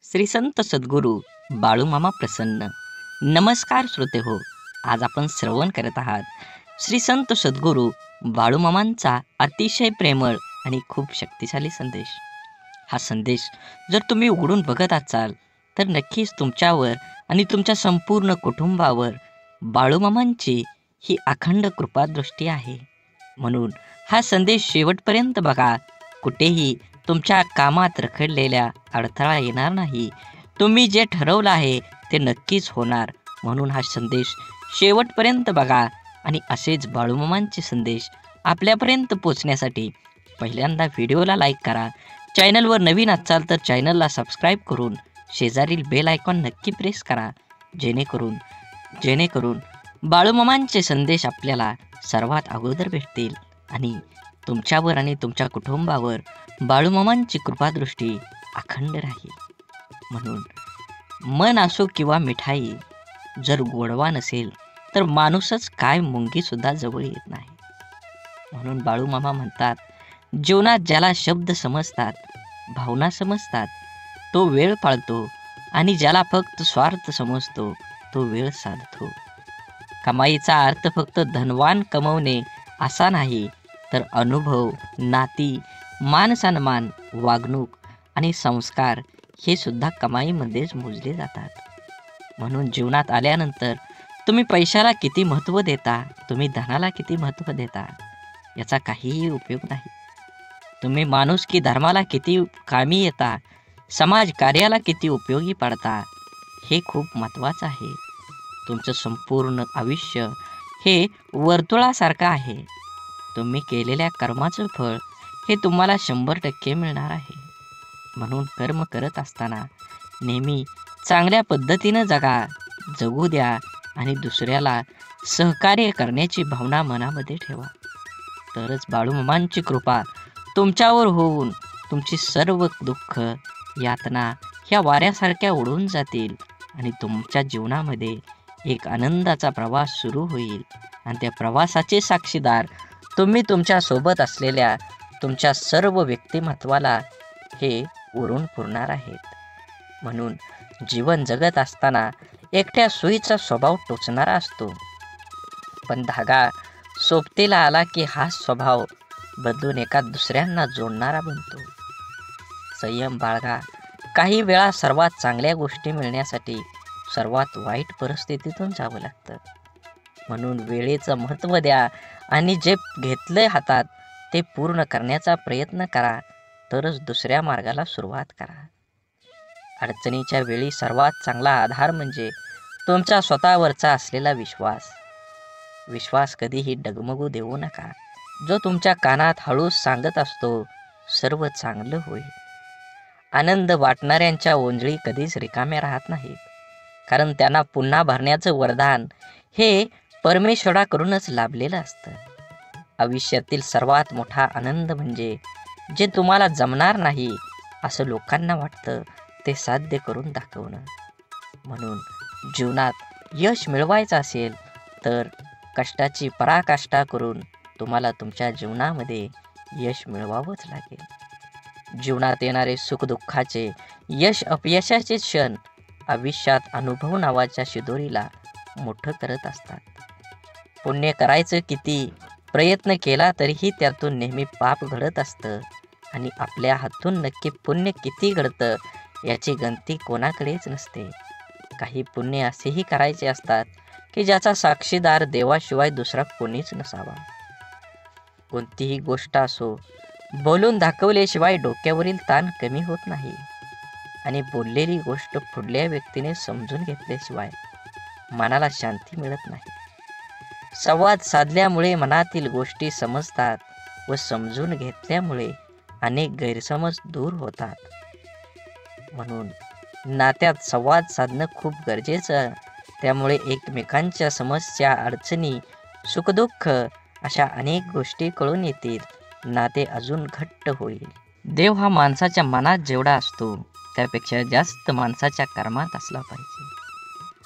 श्री संत सद्गुरू बाळूमामा प्रसन्न. नमस्कार श्रोते हो, आज आपण श्रवण करत आहात श्री संत सद्गुरू बाळूमामांचा अतिशय प्रेमळ आणि खूप शक्तिशाली संदेश. हा संदेश जर तुम्ही उघडून बघत असाल तर नक्कीच तुमच्यावर आणि तुमच्या संपूर्ण कुटुंबावर बाळूमामांची ही अखंड कृपादृष्टी आहे. म्हणून हा संदेश शेवटपर्यंत बघा. कुठेही तुमच्या कामात रखडलेल्या अडथळा येणार नाही. तुम्ही जे ठरवलं आहे ते नक्कीच होणार. म्हणून हा संदेश शेवटपर्यंत बघा आणि असेच बाळूमामांचे संदेश आपल्यापर्यंत पोचण्यासाठी पहिल्यांदा व्हिडिओला लाईक करा. चॅनलवर नवीन असाल तर चॅनलला सबस्क्राईब करून शेजारील बेल आयकॉन नक्की प्रेस करा, जेणेकरून बाळूमामांचे संदेश आपल्याला सर्वात अगोदर भेटतील आणि तुमच्यावर आणि तुमच्या कुटुंबावर बाळूमामांची कृपादृष्टी अखंड राहील. म्हणून मन असो किंवा मिठाई, जर गोडवा नसेल तर माणूसच काय मुंगीसुद्धा जवळ येत नाही. म्हणून बाळूमामा म्हणतात, जीवनात ज्याला शब्द समजतात, भावना समजतात तो वेळ पाळतो आणि ज्याला फक्त स्वार्थ समजतो तो वेळ साधतो. कमाईचा अर्थ फक्त धनवान कमवणे असा नाही, तर अनुभव, नाती, मान सन्मान, वागणूक आणि संस्कार हे सुद्धा कमाईमध्येच मोजले जातात. म्हणून जीवनात आल्यानंतर तुम्ही पैशाला किती महत्त्व देता, तुम्ही धनाला किती महत्त्व देता याचा काहीही उपयोग नाही. तुम्ही माणुसकी धर्माला किती कामी येता, समाज कार्याला किती उपयोगी पडता हे खूप महत्त्वाचं आहे. तुमचं संपूर्ण आयुष्य हे वर्तुळासारखं आहे. तुम्ही केलेल्या कर्माचं फळ हे तुम्हाला 100% मिळणार आहे. म्हणून कर्म करत असताना नेहमी चांगल्या पद्धतीनं जगू द्या आणि दुसऱ्याला सहकार्य करण्याची भावना मनामध्ये ठेवा. तरच बाळूमामांची कृपा तुमच्यावर होऊन तुमची सर्व दुःख, यातना ह्या वाऱ्यासारख्या उडून जातील आणि तुमच्या जीवनामध्ये एक आनंदाचा प्रवास सुरू होईल. आणि त्या प्रवासाचे साक्षीदार तुम्ही तुमच्या सोबत असलेल्या तुमच्या सर्व व्यक्तिमत्वाला हे उरून पुरणार आहेत. म्हणून जीवन जगत असताना एकट्या सुईचा स्वभाव टोचणारा असतो, पण धागा सोबतीला आला की हा स्वभाव बदलून एका दुसऱ्यांना जोडणारा बनतो. संयम बाळगा. काही वेळा सर्वात चांगल्या गोष्टी मिळण्यासाठी सर्वात वाईट परिस्थितीतून जावं लागतं. म्हणून वेळेचं महत्त्व द्या आणि जे घेतलंय हातात ते पूर्ण करण्याचा प्रयत्न करा, तरच दुसऱ्या मार्गाला सुरुवात करा. अडचणीच्या वेळी सर्वात चांगला आधार म्हणजे तुमचा स्वतःवरचा असलेला विश्वास कधीही डगमगू देऊ नका. जो तुमच्या कानात हळूच सांगत असतो, सर्व चांगलं होईल. आनंद वाटणाऱ्यांच्या ओंजळी कधीच रिकाम्या राहत नाहीत, कारण त्यांना पुन्हा भरण्याचं वरदान हे परमेश्वराकडूनच लाभलेलं असतं. आयुष्यातील सर्वात मोठा आनंद म्हणजे जे तुम्हाला जमणार नाही असं लोकांना वाटतं ते साध्य करून दाखवणं. म्हणून जीवनात यश मिळवायचं असेल तर कष्टाची पराकाष्ठा करून तुम्हाला तुमच्या जीवनामध्ये यश मिळवावंच लागेल. जीवनात येणारे सुखदुःखाचे, यश अपयशाचे क्षण आयुष्यात अनुभव नावाच्या शिदोरीला मोठं करत असतात. पुण्य करायचं किती प्रयत्न केला तरीही त्यातून नेहमी पाप घडत असतं आणि आपल्या हातून नक्की पुण्य किती घडतं याची गणती कोणाकडेच नसते. काही पुण्य असेही करायचे असतात की ज्याचा साक्षीदार देवाशिवाय दुसरा कोणीच नसावा. कोणतीही गोष्ट असो, बोलून दाखवल्याशिवाय डोक्यावरील ताण कमी होत नाही आणि बोललेली गोष्ट पुढल्या व्यक्तीने समजून घेतल्याशिवाय मनाला शांती मिळत नाही. संवाद साधल्यामुळे मनातील गोष्टी समजतात व समजून घेतल्यामुळे अनेक गैरसमज दूर होतात. म्हणून नात्यात संवाद साधणं खूप गरजेचं. त्यामुळे एकमेकांच्या समस्या, अडचणी, सुखदुःख अशा अनेक गोष्टी कळून येतील. नाते अजून घट्ट होईल. देव हा माणसाच्या मनात जेवढा असतो त्यापेक्षा जास्त माणसाच्या कर्मात असला पाहिजे.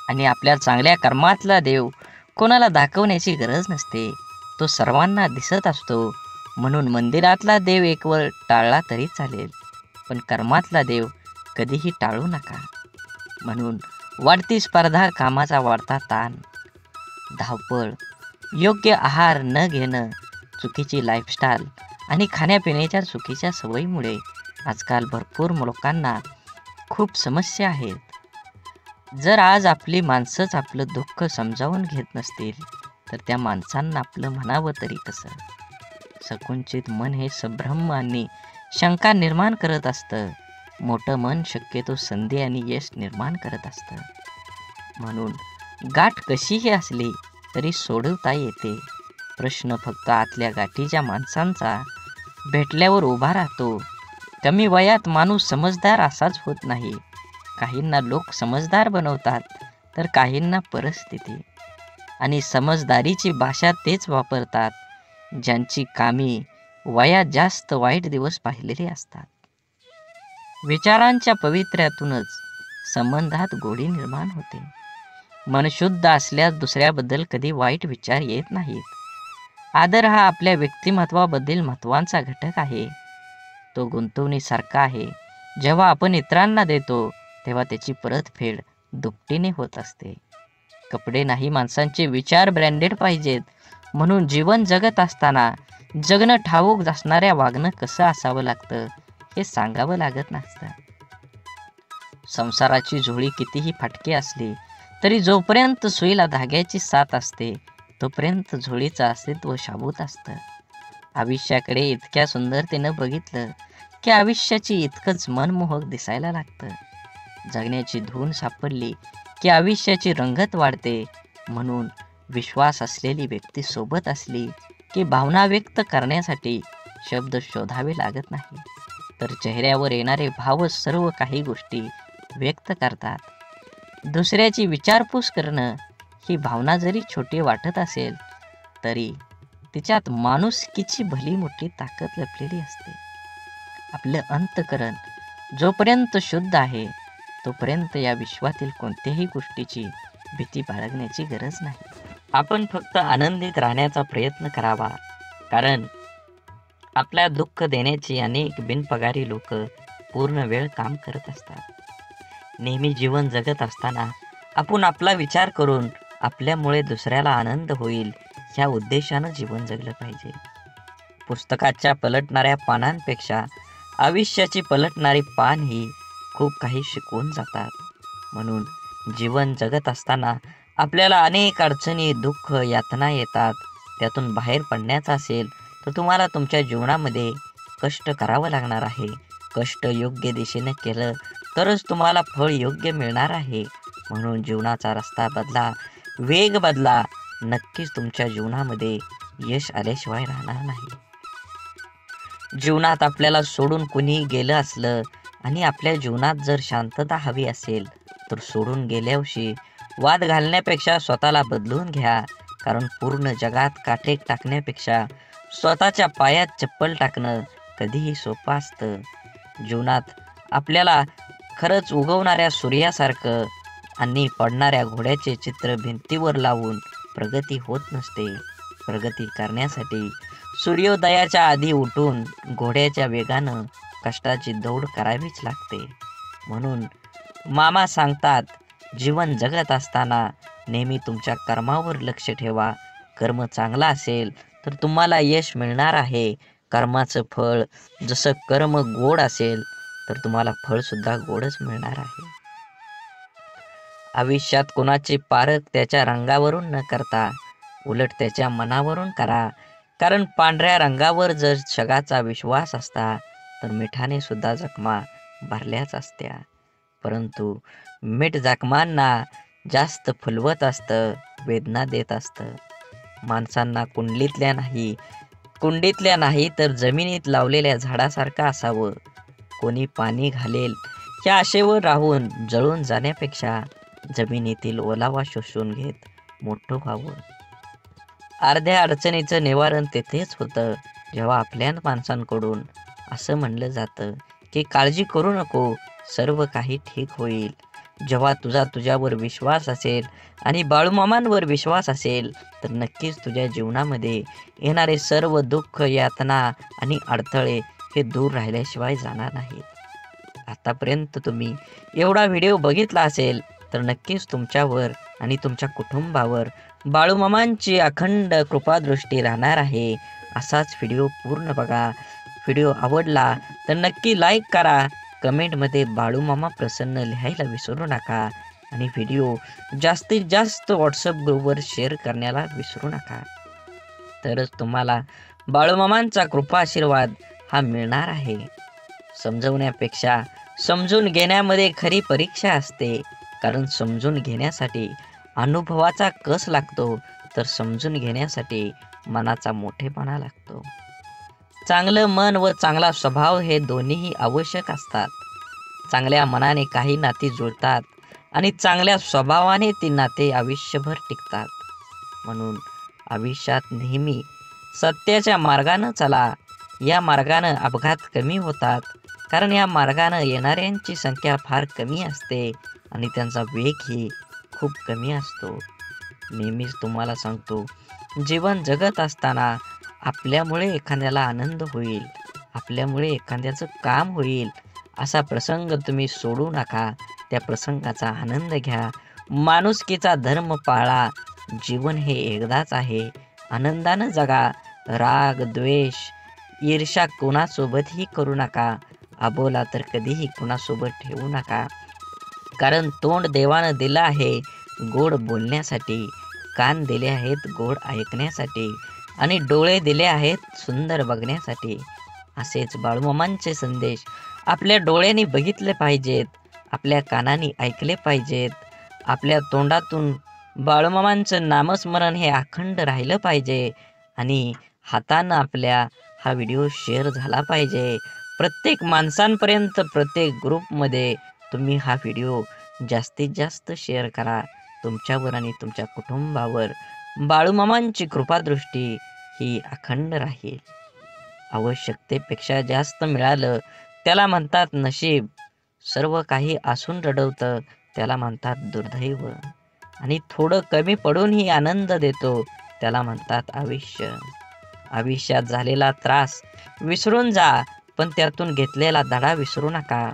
आणि आपल्या चांगल्या कर्मातला देव कोणाला दाखवण्याची गरज नसते, तो सर्वांना दिसत असतो. म्हणून मंदिरातला देव एक वेळ टाळला तरी चालेल, पण कर्मातला देव कधीही टाळू नका. म्हणून वाढती स्पर्धा, कामाचा वाढता ताण, धावपळ, योग्य आहार न घेणं, चुकीची लाईफस्टाईल आणि खाण्यापिण्याच्या चुकीच्या सवयीमुळे आजकाल भरपूर लोकांना खूप समस्या आहेत. जर आज आपली माणसंच आपलं दुःख समजावून घेत नसतील तर त्या माणसांना आपलं म्हणावं तरी कसं? संकुचित मन हे संभ्रम आणि शंका निर्माण करत असतं. मोठं मन शक्यतो संधी आणि यश निर्माण करत असतं. म्हणून गाठ कशीही असली तरी सोडवता येते. प्रश्न फक्त आतल्या गाठीच्या माणसांचा भेटल्यावर उभा राहतो. कमी वयात माणूस समजदार असाच होत नाही. काहींना लोक समजदार बनवतात तर काहींना परिस्थिती. आणि समजदारीची भाषा तेच वापरतात ज्यांची कामी वयात जास्त वाईट दिवस पाहिलेले असतात. विचारांच्या पवित्र्यातूनच संबंधात गोडी निर्माण होते. मन शुद्ध असल्यास दुसऱ्याबद्दल कधी वाईट विचार येत नाहीत. आदर हा आपल्या व्यक्तिमत्वाबद्दल महत्त्वाचा घटक आहे. तो गुंतवणुकीसारखा आहे. जेव्हा आपण इतरांना देतो तेव्हा त्याची परतफेड दुपटीने होत असते. कपडे नाही, माणसांचे विचार ब्रँडेड पाहिजेत. म्हणून जीवन जगत असताना जगणं ठाऊक असणाऱ्या वागणं कसं असावं लागतं हे सांगावं लागत नसतं. संसाराची झोळी कितीही फाटकी असली तरी जोपर्यंत सुईला धाग्याची साथ असते तोपर्यंत झोळीचं अस्तित्व शाबूत असतं. आयुष्याकडे इतक्या सुंदरतेनं बघितलं की आयुष्याची इतकंच मनमोहक दिसायला लागतं. जगण्याची धून सापडली की आयुष्याची रंगत वाढते. म्हणून विश्वास असलेली व्यक्ती सोबत असली की भावना व्यक्त करण्यासाठी शब्द शोधावे लागत नाही, तर चेहऱ्यावर येणारे भावच सर्व काही गोष्टी व्यक्त करतात. दुसऱ्याची विचारपूस करणं ही भावना जरी छोटी वाटत असेल तरी तिच्यात माणुसकीची भली मोठी ताकद लपलेली असते. आपलं अंतःकरण जोपर्यंत शुद्ध आहे तोपर्यंत या विश्वातील कोणत्याही गोष्टीची भीती बाळगण्याची गरज नाही. आपण फक्त आनंदित राहण्याचा प्रयत्न करावा, कारण आपल्या दुःख देण्याची अनेक बिनपगारी लोक पूर्ण वेळ काम करत असतात. नेहमी जीवन जगत असताना आपण आपला विचार करून आपल्यामुळे दुसऱ्याला आनंद होईल ह्या उद्देशानं जीवन जगलं पाहिजे. पुस्तकाच्या पलटणाऱ्या पानांपेक्षा आयुष्याची पलटणारी पान ही खूप काही शिकवून जातात. म्हणून जीवन जगत असताना आपल्याला अनेक अडचणी, दुःख, यातना येतात. त्यातून बाहेर पडण्याचं असेल तर तुम्हाला तुमच्या जीवनामध्ये कष्ट करावं लागणार आहे. कष्ट योग्य दिशेने केलं तरच तुम्हाला फळ योग्य मिळणार आहे. म्हणून जीवनाचा रस्ता बदला, वेग बदला. नक्कीच तुमच्या जीवनामध्ये यश आल्याशिवाय राहणार नाही. जीवनात आपल्याला सोडून कुणी गेलं असलं आणि आपल्या जीवनात जर शांतता हवी असेल तर सोडून गेल्यावर्षी वाद घालण्यापेक्षा स्वतःला बदलून घ्या. कारण पूर्ण जगात काटे टाकण्यापेक्षा स्वतःच्या पायात चप्पल टाकणं कधीही सोपं असतं. जीवनात आपल्याला खरंच उगवणाऱ्या सूर्यासारखं आणि पडणाऱ्या घोड्याचे चित्र भिंतीवर लावून प्रगती होत नसते. प्रगती करण्यासाठी सूर्योदयाच्या आधी उठून घोड्याच्या वेगानं कष्टाची दौड करावीच लागते. म्हणून मामा सांगतात, जीवन जगत असताना नेहमी तुमच्या कर्मावर लक्ष ठेवा. कर्म चांगला असेल तर तुम्हाला यश मिळणार आहे. कर्माचं फळ जसं कर्म गोड असेल तर तुम्हाला फळसुद्धा गोडच मिळणार आहे. आयुष्यात कोणाचे पारख त्याच्या रंगावरून न करता उलट त्याच्या मनावरून करा. कारण पांढऱ्या रंगावर जर जगाचा विश्वास असता तर मिठाने सुद्धा जखमा भरल्याच असत्या. परंतु मीठ जखमांना जास्त फुलवत असतं, वेदना देत असतं. माणसांना कुंडीतल्या नाही तर जमिनीत लावलेल्या झाडासारखं असावं. कोणी पाणी घालेल या आशेवर राहून जळून जाण्यापेक्षा जमिनीतील ओलावा शोषून घेत मोठं व्हावं. अर्ध्या अडचणीचं निवारण तेथेच होतं जेव्हा आपल्या माणसांकडून असं म्हणलं जातं की काळजी करू नको, सर्व काही ठीक होईल. जेव्हा तुझ्यावर विश्वास असेल आणि बाळूमामांवर विश्वास असेल तर नक्कीच तुझ्या जीवनामध्ये येणारे सर्व दुःख, यातना आणि अडथळे हे दूर राहिल्याशिवाय जाणार नाहीत. आतापर्यंत तुम्ही एवढा व्हिडिओ बघितला असेल तर नक्कीच तुमच्यावर आणि तुमच्या कुटुंबावर बाळूमामांची अखंड कृपादृष्टी राहणार आहे. असाच व्हिडिओ पूर्ण बघा. व्हिडिओ आवडला तर नक्की लाईक करा. कमेंटमध्ये बाळूमामा प्रसन्न लिहायला विसरू नका आणि व्हिडिओ जास्तीत जास्त व्हॉट्सअप ग्रुपवर शेअर करण्याला विसरू नका. तरच तुम्हाला बाळूमामांचा कृपा आशीर्वाद हा मिळणार आहे. समजवण्यापेक्षा समजून घेण्यामध्ये खरी परीक्षा असते. कारण समजून घेण्यासाठी अनुभवाचा कस लागतो तर समजून घेण्यासाठी मनाचा मोठेपणा लागतो. चांगलं मन व चांगला स्वभाव हे दोन्हीही आवश्यक असतात. चांगल्या मनाने काही नाती जुळतात आणि चांगल्या स्वभावाने ती नाते आयुष्यभर टिकतात. म्हणून आयुष्यात नेहमी सत्याच्या मार्गानं चला. या मार्गानं अपघात कमी होतात. कारण या मार्गानं येणाऱ्यांची संख्या फार कमी असते आणि त्यांचा वेगही खूप कमी असतो. नेहमीच तुम्हाला सांगतो, जीवन जगत असताना आपल्यामुळे एखाद्याला आनंद होईल, आपल्यामुळे एखाद्याचं काम होईल असा प्रसंग तुम्ही सोडू नका. त्या प्रसंगाचा आनंद घ्या. माणुसकीचा धर्म पाळा. जीवन हे एकदाच आहे. आनंदानं जगा. राग, द्वेष, ईर्ष्या कोणासोबतही करू नका. अबोला तर कधीही कुणासोबत ठेवू नका. कारण तोंड देवानं दिलं आहे गोड बोलण्यासाठी, कान दिले आहेत गोड ऐकण्यासाठी आणि डोळे दिले आहेत सुंदर बघण्यासाठी. असेच बाळूमामांचे संदेश आपल्या डोळ्यांनी बघितले पाहिजेत, आपल्या कानांनी ऐकले पाहिजेत, आपल्या तोंडातून बाळूमामांचं नामस्मरण हे अखंड राहिलं पाहिजे आणि हातानं आपल्या हा व्हिडिओ शेअर झाला पाहिजे. प्रत्येक माणसांपर्यंत, प्रत्येक ग्रुपमध्ये तुम्ही हा व्हिडिओ जास्तीत जास्त शेअर करा. तुमच्यावर आणि तुमच्या कुटुंबावर बाळूमामांची कृपादृष्टी ही अखंड राहील. आवश्यकतेपेक्षा जास्त मिळालं त्याला म्हणतात नशीब. सर्व काही असून रडवतं त्याला म्हणतात दुर्दैव. आणि थोडं कमी पडूनही आनंद देतो त्याला म्हणतात आयुष्य. आयुष्यात झालेला त्रास विसरून जा, पण त्यातून घेतलेला धडा विसरू नका.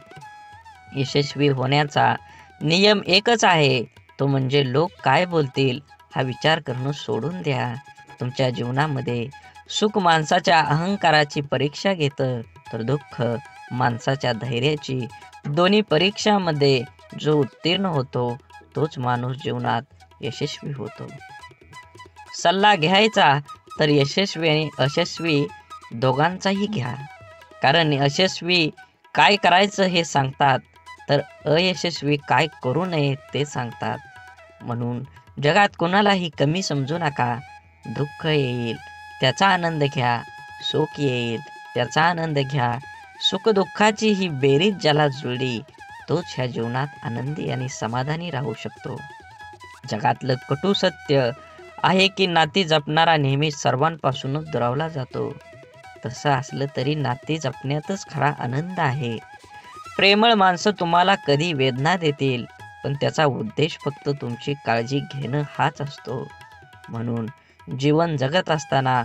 यशस्वी होण्याचा नियम एकच आहे, तो म्हणजे लोक काय बोलतील हा विचार करणं सोडून द्या. तुमच्या जीवनामध्ये सुख माणसाच्या अहंकाराची परीक्षा घेतं तर दुःख माणसाच्या धैर्याची. दोन्ही परीक्षामध्ये जो उत्तीर्ण होतो तोच माणूस जीवनात यशस्वी होतो. सल्ला घ्यायचा तर यशस्वी आणि अयशस्वी दोघांचाही घ्या. कारण यशस्वी काय करायचं हे सांगतात तर अयशस्वी काय करू नये ते सांगतात. म्हणून जगात कोणालाही कमी समजू नका. दुःख येईल त्याचा आनंद घ्या, सुख येईल त्याचा आनंद घ्या. सुखदुःखाची ही बेरीज ज्याला जुळली तोच ह्या जीवनात आनंदी आणि समाधानी राहू शकतो. जगातलं कटू सत्य आहे की नाती जपणारा नेहमी सर्वांपासूनच दुरावला जातो. तसं असलं तरी नाती जपण्यातच खरा आनंद आहे. प्रेमळ माणसं तुम्हाला कधी वेदना देतील, पण त्याचा उद्देश फक्त तुमची काळजी घेणं हाच असतो. म्हणून जीवन जगत असताना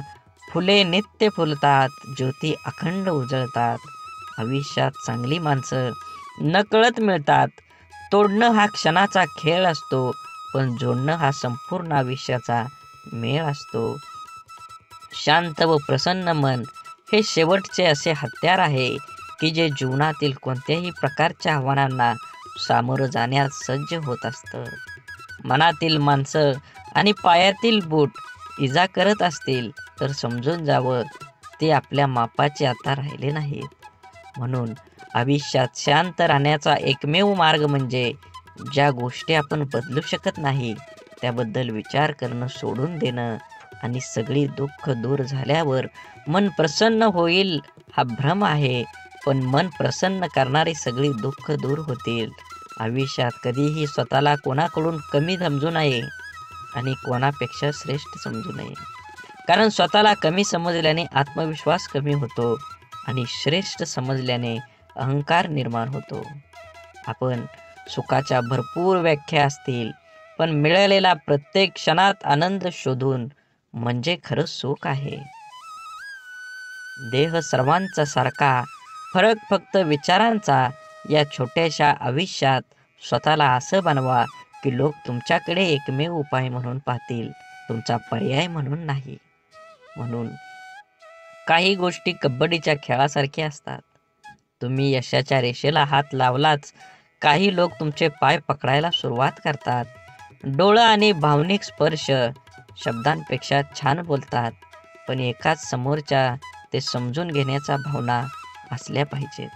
फुले नित्य फुलतात, ज्योती अखंड उजळतात. आयुष्यात चांगली माणसं नकळत मिळतात. तोडणं हा क्षणाचा खेळ असतो, पण जोडणं हा संपूर्ण आयुष्याचा मेळ असतो. शांत व प्रसन्न मन हे शेवटचे असे हत्यार आहे की जे जीवनातील कोणत्याही प्रकारच्या आव्हानांना सामोरं जाण्यास सज्ज होत असतं. मनातील माणसं आणि पायातील बूट इजा करत असतील तर समजून जावं ते आपल्या मापाचे आता राहिले नाहीत. म्हणून आयुष्यात शांत राहण्याचा एकमेव मार्ग म्हणजे ज्या गोष्टी आपण बदलू शकत नाही त्याबद्दल विचार करणं सोडून देणं आणि सगळी दुःख दूर झाल्यावर मन प्रसन्न होईल हा भ्रम आहे. पण मन प्रसन्न करणारी सगळी दुःख दूर होतील. आयुष्यात कधीही स्वतःला कोणाकडून कमी समजू नये आणि कोणापेक्षा श्रेष्ठ समजू नये. कारण स्वतःला कमी समजल्याने आत्मविश्वास कमी होतो आणि श्रेष्ठ समजल्याने अहंकार निर्माण होतो. आपण सुखाच्या भरपूर व्याख्या असतील, पण मिळालेला प्रत्येक क्षणात आनंद शोधून म्हणजे खरं सुख आहे. देह सर्वांचा सारखा, फरक फक्त विचारांचा. या छोट्याशा आयुष्यात स्वतःला असं बनवा की लोक तुमच्याकडे एकमेव उपाय म्हणून पाहतील, तुमचा पर्याय म्हणून नाही. म्हणून काही गोष्टी कबड्डीच्या खेळासारख्या असतात. तुम्ही यशाच्या रेषेला हात लावलाच काही लोक तुमचे पाय पकडायला सुरुवात करतात. डोळं आणि भावनिक स्पर्श शब्दांपेक्षा छान बोलतात, पण एकाच समोरच्या ते समजून घेण्याचा भावना असल्या पाहिजेत.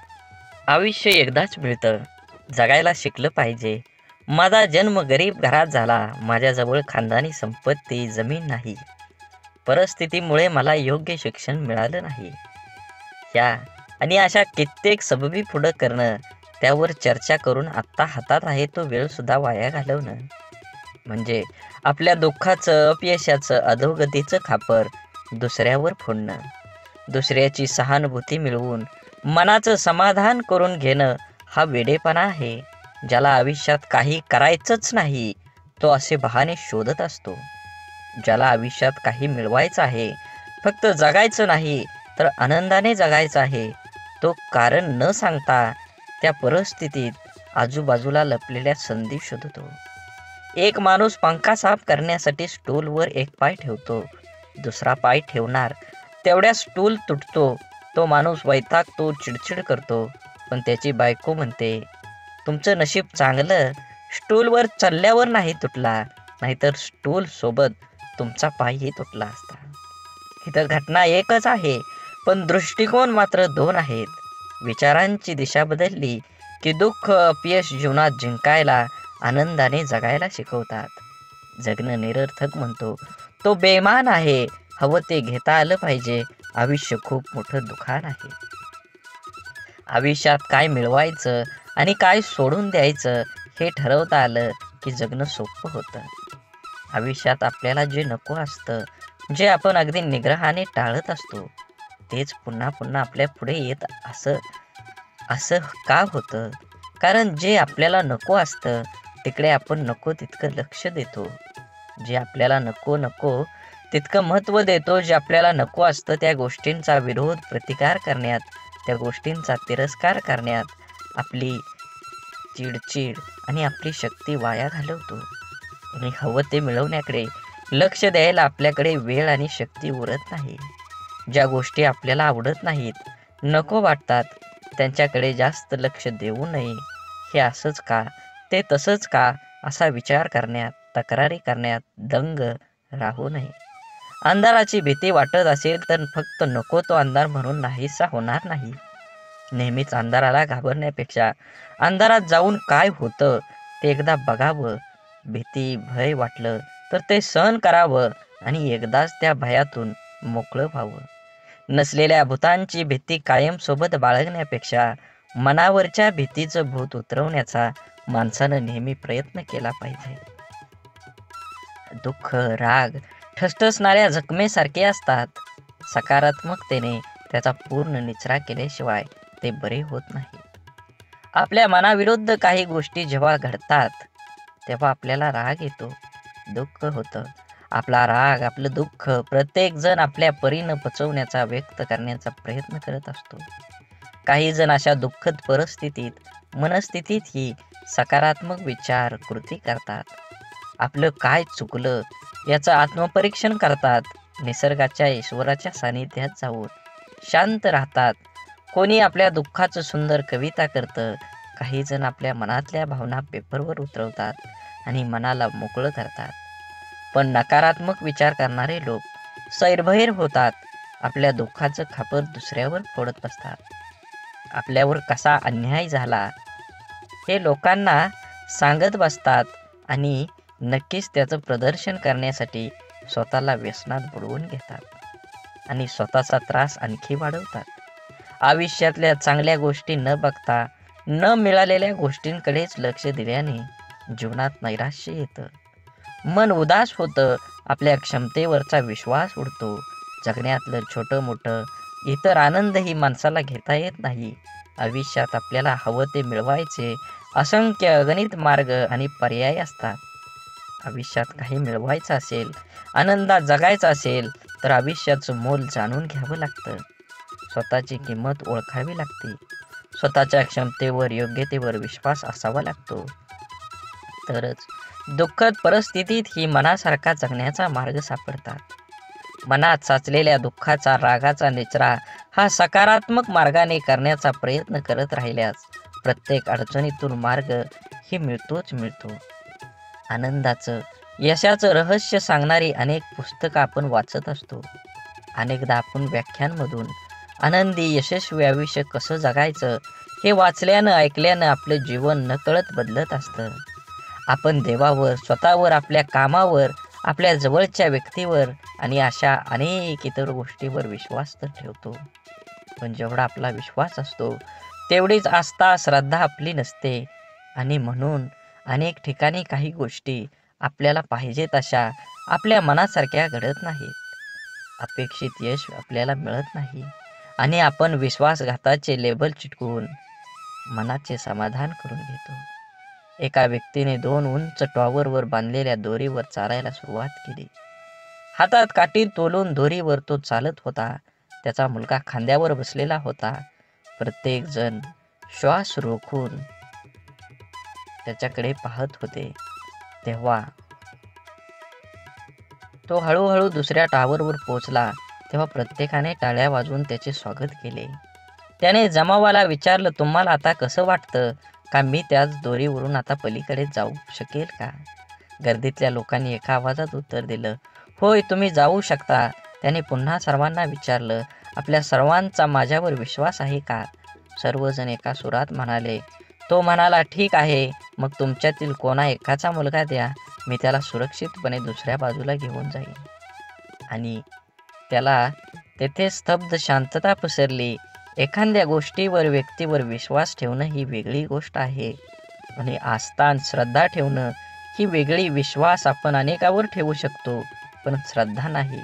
आयुष्य एकदाच मिळतं, जगायला शिकलं पाहिजे. माझा जन्म गरीब घरात झाला, माझ्याजवळ खानदानी संपत्ती जमीन नाही, परिस्थितीमुळे मला योग्य शिक्षण मिळालं नाही. ह्या आणि अशा कित्येक सबबी पुढं करणं, त्यावर चर्चा करून आत्ता हातात आहे तो वेळ सुद्धा वाया घालवणं, म्हणजे आपल्या दुःखाचं, अपयशाचं, अधोगतीचं खापर दुसऱ्यावर फोडणं. दुसऱ्याची सहानुभूती मिळवून मनाचं समाधान करून घेणं हा वेडेपणा आहे. ज्याला आयुष्यात काही करायचंच नाही तो असे बहाणे शोधत असतो. ज्याला आयुष्यात काही मिळवायचं आहे, फक्त जगायचं नाही तर आनंदाने जगायचं आहे, तो कारण न सांगता त्या परिस्थितीत आजूबाजूला लपलेल्या संधी शोधतो. एक माणूस पंखा साफ करण्यासाठी स्टूलवर एक पाय ठेवतो, दुसरा पाय ठेवणार तेवढ्या स्टूल तुटतो. तो माणूस वैतागतो, चिडचिड करतो, पण त्याची बायको म्हणते, तुमचं नशीब चांगलं, स्टूलवर चढल्यावर नाही तुटला, नाहीतर स्टूल सोबत तुमचा पायही तुटला असता. इथं घटना एकच आहे, पण दृष्टिकोन मात्र दोन आहेत. विचारांची दिशा बदलली की दुःख, अपयश जीवनात जिंकायला, आनंदाने जगायला शिकवतात. जगणं निरर्थक म्हणतो तो बेईमान आहे. हवं ते घेता आलं पाहिजे. आयुष्य खूप मोठं दुकान आहे. आयुष्यात काय मिळवायचं आणि काय सोडून द्यायचं हे ठरवता आलं की जगणं सोपं होतं. आयुष्यात आपल्याला जे नको असतं, जे आपण अगदी निग्रहाने टाळत असतो, तेच पुन्हा पुन्हा आपल्या पुढे येत असं का होतं? कारण जे आपल्याला नको असतं तिकडे आपण नको तितकं लक्ष देतो. जे आपल्याला नको तितकं महत्त्व देतो. जे आपल्याला नको असतं त्या गोष्टींचा विरोध, प्रतिकार करण्यात, त्या गोष्टींचा तिरस्कार करण्यात आपली चिडचिड आणि आपली शक्ती वाया घालवतो. आणि हवं ते मिळवण्याकडे लक्ष द्यायला आपल्याकडे वेळ आणि शक्ती उरत नाही. ज्या गोष्टी आपल्याला आवडत नाहीत, नको वाटतात, त्यांच्याकडे जास्त लक्ष देऊ नये. हे असंच का, ते तसंच का असा विचार करण्यात, तक्रारी करण्यात दंग राहू नये. अंधाराची भीती वाटत असेल तर फक्त नको तो अंधार म्हणून नाहीसा होणार नाही. नेहमीच अंधाराला घाबरण्यापेक्षा अंधारात जाऊन काय होतं ते एकदा बघावं. भीती, भय वाटलं तर ते सहन करावं आणि एकदाच त्या भयातून मोकळं व्हावं. नसलेल्या भूतांची भीती कायम सोबत बाळगण्यापेक्षा मनावरच्या भीतीचं भूत उतरवण्याचा माणसानं नेहमी प्रयत्न केला पाहिजे. दुःख, राग ठसठसणाऱ्या जखमेसारखे असतात. सकारात्मकतेने त्याचा पूर्ण निचरा केल्याशिवाय ते बरे होत नाही. आपल्या मनाविरुद्ध काही गोष्टी जेव्हा घडतात तेव्हा आपल्याला राग येतो, दुःख होतं. आपला राग, आपलं दुःख प्रत्येक जण आपल्या परीनं पचवण्याचा, व्यक्त करण्याचा प्रयत्न करत असतो. काही जण अशा दुःखद मनस्थितीत ही सकारात्मक विचार, कृती करतात. आपलं काय चुकलं याचं आत्मपरीक्षण करतात. निसर्गाच्या, ईश्वराच्या सानिध्यात जाऊन शांत राहतात. कोणी आपल्या दुःखाचं सुंदर कविता करतं. काही जण आपल्या मनातल्या भावना पेपरवर उतरवतात आणि मनाला मोकळं करतात. पण नकारात्मक विचार करणारे लोक सैरभैर होतात. आपल्या दुःखाचं खापर दुसऱ्यावर फोडत बसतात. आपल्यावर कसा अन्याय झाला हे लोकांना सांगत बसतात आणि नक्कीच त्याचं प्रदर्शन करण्यासाठी स्वतःला व्यसनात बुडवून घेतात आणि स्वतःचा त्रास आणखी वाढवतात. आयुष्यातल्या चांगल्या गोष्टी न बघता न मिळालेल्या गोष्टींकडेच लक्ष दिल्याने जीवनात नैराश्य येतं, मन उदास होतं, आपल्या क्षमतेवरचा विश्वास उडतो. जगण्यातलं छोटं मोठं इतर आनंदही माणसाला घेता येत नाही. आयुष्यात आपल्याला हवं ते मिळवायचे असंख्य अगणित मार्ग आणि पर्याय असतात. आयुष्यात काही मिळवायचं असेल, आनंदात जगायचं असेल तर आयुष्याचं मोल जाणून घ्यावं लागतं. स्वतःची किंमत ओळखावी लागते. स्वतःच्या क्षमतेवर, योग्यतेवर विश्वास असावा लागतो. तरच दुःखद परिस्थितीत ही मनासारखा जगण्याचा मार्ग सापडतात. मनात साचलेल्या दुःखाचा, रागाचा निचरा हा सकारात्मक मार्गाने करण्याचा प्रयत्न करत राहिल्यास प्रत्येक अडचणीतून मार्ग ही मिळतोच मिळतो. आनंदाचं, यशाचं रहस्य सांगणारी अनेक पुस्तकं आपण वाचत असतो. अनेकदा आपण व्याख्यानमधून आनंदी यशस्वी आयुष्य कसं जगायचं हे वाचल्यानं, ऐकल्यानं आपलं जीवन नकळत बदलत असतं. आपण देवावर, स्वतःवर, आपल्या कामावर, आपल्या जवळच्या व्यक्तीवर आणि अशा अनेक इतर गोष्टीवर विश्वास तर ठेवतो. पण जेवढा आपला विश्वास असतो तेवढीच आस्था, श्रद्धा आपली नसते. आणि म्हणून अनेक ठिकाणी काही गोष्टी आपल्याला पाहिजे तशा आपल्या मनासारख्या घडत नाहीत. अपेक्षित यश आपल्याला मिळत नाही आणि आपण विश्वासघाताचे लेबल चिटकवून मनाचे समाधान करून घेतो. एका व्यक्तीने 2 उंच टॉवरवर बांधलेल्या दोरीवर चालायला सुरुवात केली. हातात काठी तोलून दोरीवर तो चालत होता. त्याचा मुलगा खांद्यावर बसलेला होता. प्रत्येक जण श्वास रोखून त्याच्याकडे पाहत होते. तेव्हा तो हळूहळू दुसऱ्या टॉवरवर पोहोचला. तेव्हा प्रत्येकाने टाळ्या वाजवून त्याचे स्वागत केले. त्याने जमावाला विचारलं, तुम्हाला आता कसं वाटतं? का मी त्याच दोरीवरून आता पलीकडे जाऊ शकेल का? गर्दीतल्या लोकांनी एका आवाजात उत्तर दिलं, होय, तुम्ही जाऊ शकता. त्याने पुन्हा सर्वांना विचारलं, आपल्या सर्वांचा माझ्यावर विश्वास आहे का? सर्वजण एका सुरात म्हणाले. तो म्हणाला, ठीक आहे, मग तुमच्यातील कोणा एकाचा मुलगा द्या, मी त्याला सुरक्षितपणे दुसऱ्या बाजूला घेऊन जाईन. आणि त्याला तेथे स्तब्ध शांतता पसरली. एखाद्या गोष्टीवर, व्यक्तीवर विश्वास ठेवणं ही वेगळी गोष्ट आहे आणि आस्था आणि श्रद्धा ठेवणं ही वेगळी. विश्वास आपण अनेकावर ठेवू शकतो, पण श्रद्धा नाही.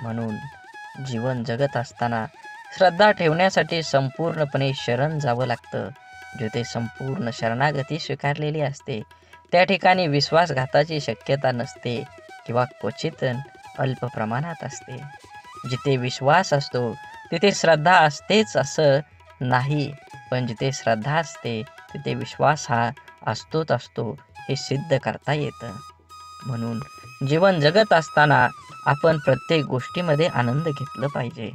म्हणून जीवन जगत असताना श्रद्धा ठेवण्यासाठी संपूर्णपणे शरण जावं लागतं. जिथे संपूर्ण शरणागती स्वीकारलेली असते त्या ठिकाणी विश्वासघाताची शक्यता नसते किंवा क्वचित अल्प प्रमाणात असते. जिथे विश्वास असतो तिथे श्रद्धा असतेच असं नाही, पण जिथे श्रद्धा असते तिथे विश्वास हा असतोच असतो हे सिद्ध करता येतं. म्हणून जीवन जगत असताना आपण प्रत्येक गोष्टीमध्ये आनंद घेतला पाहिजे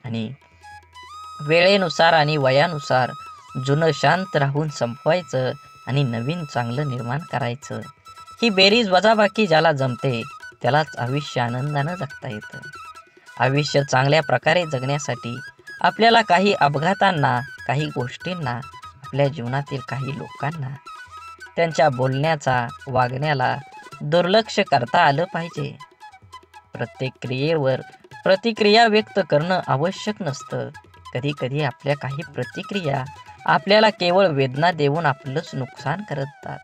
आणि वेळेनुसार आणि वयानुसार जुनं शांत राहून संपवायचं आणि नवीन चांगलं निर्माण करायचं. ही बेरीज वजाबाकी ज्याला जमते त्यालाच आयुष्य आनंदानं जगता येतं. आयुष्य चांगल्या प्रकारे जगण्यासाठी आपल्याला काही अपघातांना, काही गोष्टींना, आपल्या जीवनातील काही लोकांना, त्यांच्या बोलण्याचा, वागण्याला दुर्लक्ष करता आलं पाहिजे. प्रत्येक क्रियेवर प्रतिक्रिया व्यक्त करणं आवश्यक नसतं. कधी कधी आपल्या काही प्रतिक्रिया आपल्याला केवळ वेदना देऊन आपलंच नुकसान करतात.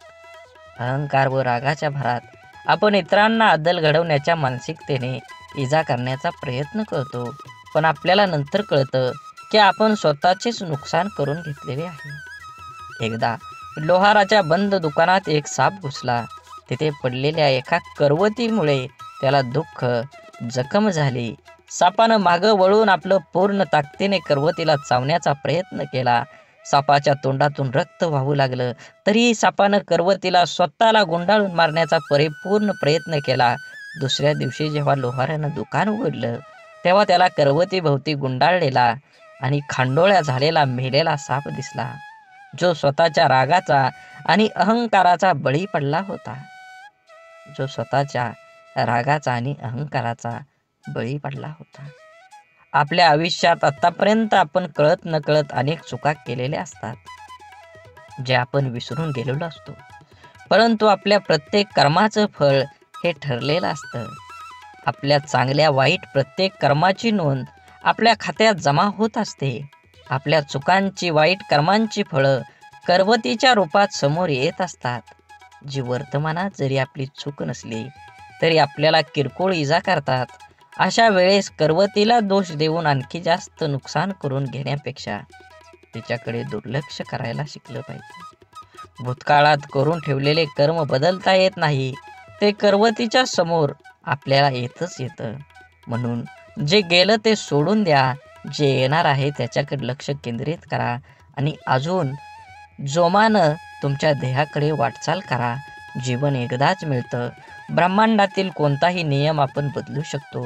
अहंकार व रागाच्या भरात आपण इतरांना अद्दल घडवण्याच्या मानसिकतेने इजा करण्याचा प्रयत्न करतो, पण आपल्याला नंतर कळतं की आपण स्वतःचेच नुकसान करून घेतलेले आहे. एकदा लोहाराच्या बंद दुकानात एक साप घुसला. तिथे पडलेल्या एका करवतीमुळे त्याला दुःख, जखम झाली. सापानं मागं वळून आपलं पूर्ण ताकदीने करवतीला चावण्याचा प्रयत्न केला. सापाच्या तोंडातून रक्त वाहू लागलं. तरीही सापानं करवतीला स्वतःला गुंडाळून मारण्याचा परिपूर्ण प्रयत्न केला. दुसऱ्या दिवशी जेव्हा लोहारानं दुकान उघडलं तेव्हा त्याला करवतीभोवती गुंडाळलेला आणि खांडोळ्या झालेला मेलेला साप दिसला, जो स्वतःच्या रागाचा आणि अहंकाराचा बळी पडला होता. बळी पडला होता. आपल्या आयुष्यात आतापर्यंत आपण कळत नकळत अनेक चुका केलेल्या असतात, जे आपण विसरून गेलेलो असतो. परंतु आपल्या प्रत्येक कर्माचं फळ हे ठरलेलं असतं. आपल्या चांगल्या वाईट प्रत्येक कर्माची नोंद आपल्या खात्यात जमा होत असते. आपल्या चुकांची, वाईट कर्मांची फळं करवतीच्या रूपात समोर येत असतात, जी वर्तमानात जरी आपली चूक नसली तरी आपल्याला किरकोळ इजा करतात. अशा वेळेस करवतीला दोष देऊन आणखी जास्त नुकसान करून घेण्यापेक्षा तिच्याकडे दुर्लक्ष करायला शिकलं पाहिजे. भूतकाळात करून ठेवलेले कर्म बदलता येत नाही, ते करवतीच्या समोर आपल्याला येतच येतं. म्हणून जे गेलं ते सोडून द्या, जे येणार आहे त्याच्याकडे लक्ष केंद्रित करा आणि अजून जोमानं तुमच्या देहाकडे वाटचाल करा. जीवन एकदाच मिळतं. ब्रह्मांडातील कोणताही नियम आपण बदलू शकतो,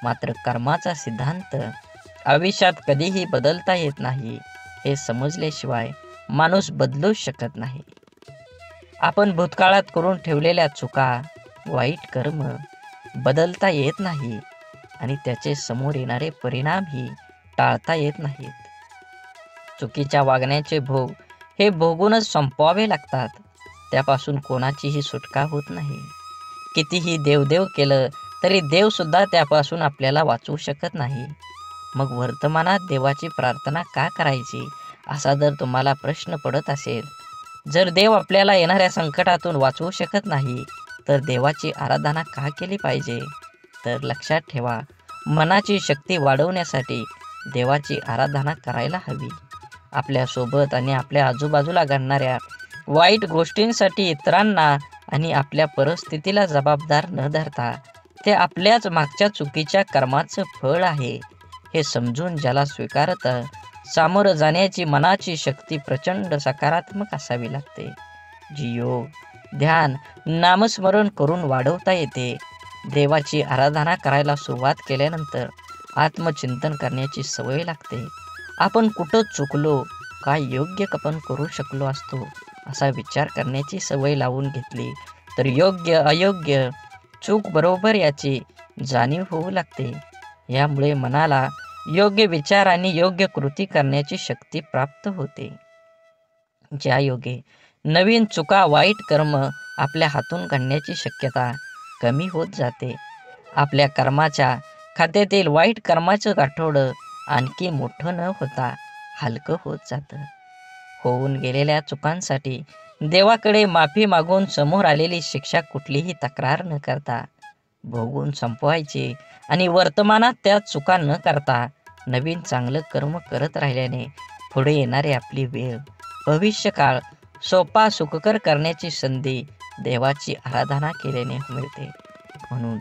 मात्र कर्माचा सिद्धांत आयुष्यात कधीही बदलता येत नाही. हे समजल्याशिवाय माणूस बदलूच शकत नाही. आपण भूतकाळात करून ठेवलेल्या चुका, वाईट कर्म बदलता येत नाही आणि त्याचे समोर येणारे परिणामही टाळता येत नाहीत. चुकीच्या वागण्याचे भोग हे भोगूनच संपवावे लागतात. त्यापासून कोणाचीही सुटका होत नाही. कितीही देवदेव केलं तरी देवसुद्धा त्यापासून आपल्याला वाचवू शकत नाही. मग वर्तमानात देवाची प्रार्थना का करायची, असा जर तुम्हाला प्रश्न पडत असेल, जर देव आपल्याला येणाऱ्या संकटातून वाचवू शकत नाही, तर देवाची आराधना का केली पाहिजे? तर लक्षात ठेवा, मनाची शक्ती वाढवण्यासाठी देवाची आराधना करायला हवी. आपल्यासोबत आणि आपल्या आजूबाजूला घडणाऱ्या वाईट गोष्टींसाठी इतरांना आणि आपल्या परिस्थितीला जबाबदार न धरता ते आपल्याच मागच्या चुकीच्या कर्माचं फळ आहे हे समजून ज्याला स्वीकारतं, सामोरं जाण्याची मनाची शक्ती प्रचंड सकारात्मक असावी लागते, जी योग, ध्यान, नामस्मरण करून वाढवता येते. देवाची आराधना करायला सुरुवात केल्यानंतर आत्मचिंतन करण्याची सवय लागते. आपण कुठं चुकलो, काय योग्य आपण करू शकलो असतो, असा विचार करण्याची सवय लावून घेतली तर योग्य अयोग्य, चूक बरोबर याची जाणीव होऊ लागते. यामुळे मनाला योग्य विचार आणि योग्य कृती करण्याची शक्ती प्राप्त होते. ज्या योगे नवीन चुका, वाईट कर्म आपल्या हातून घडण्याची शक्यता कमी होत जाते. आपल्या कर्माच्या खात्यातील वाईट कर्माचं गाठोडं आणखी मोठं न होता हलकं होत जातं. होऊन गेलेल्या चुकांसाठी देवाकडे माफी मागून समोर आलेली शिक्षा कुठलीही तक्रार न करता भोगून संपवायची आणि वर्तमानात त्या चुका न करता नवीन चांगलं कर्म करत राहिल्याने पुढे येणारी आपली वेळ, भविष्यकाळ सोपा सुखकर करण्याची संधी देवाची आराधना केल्याने मिळते. म्हणून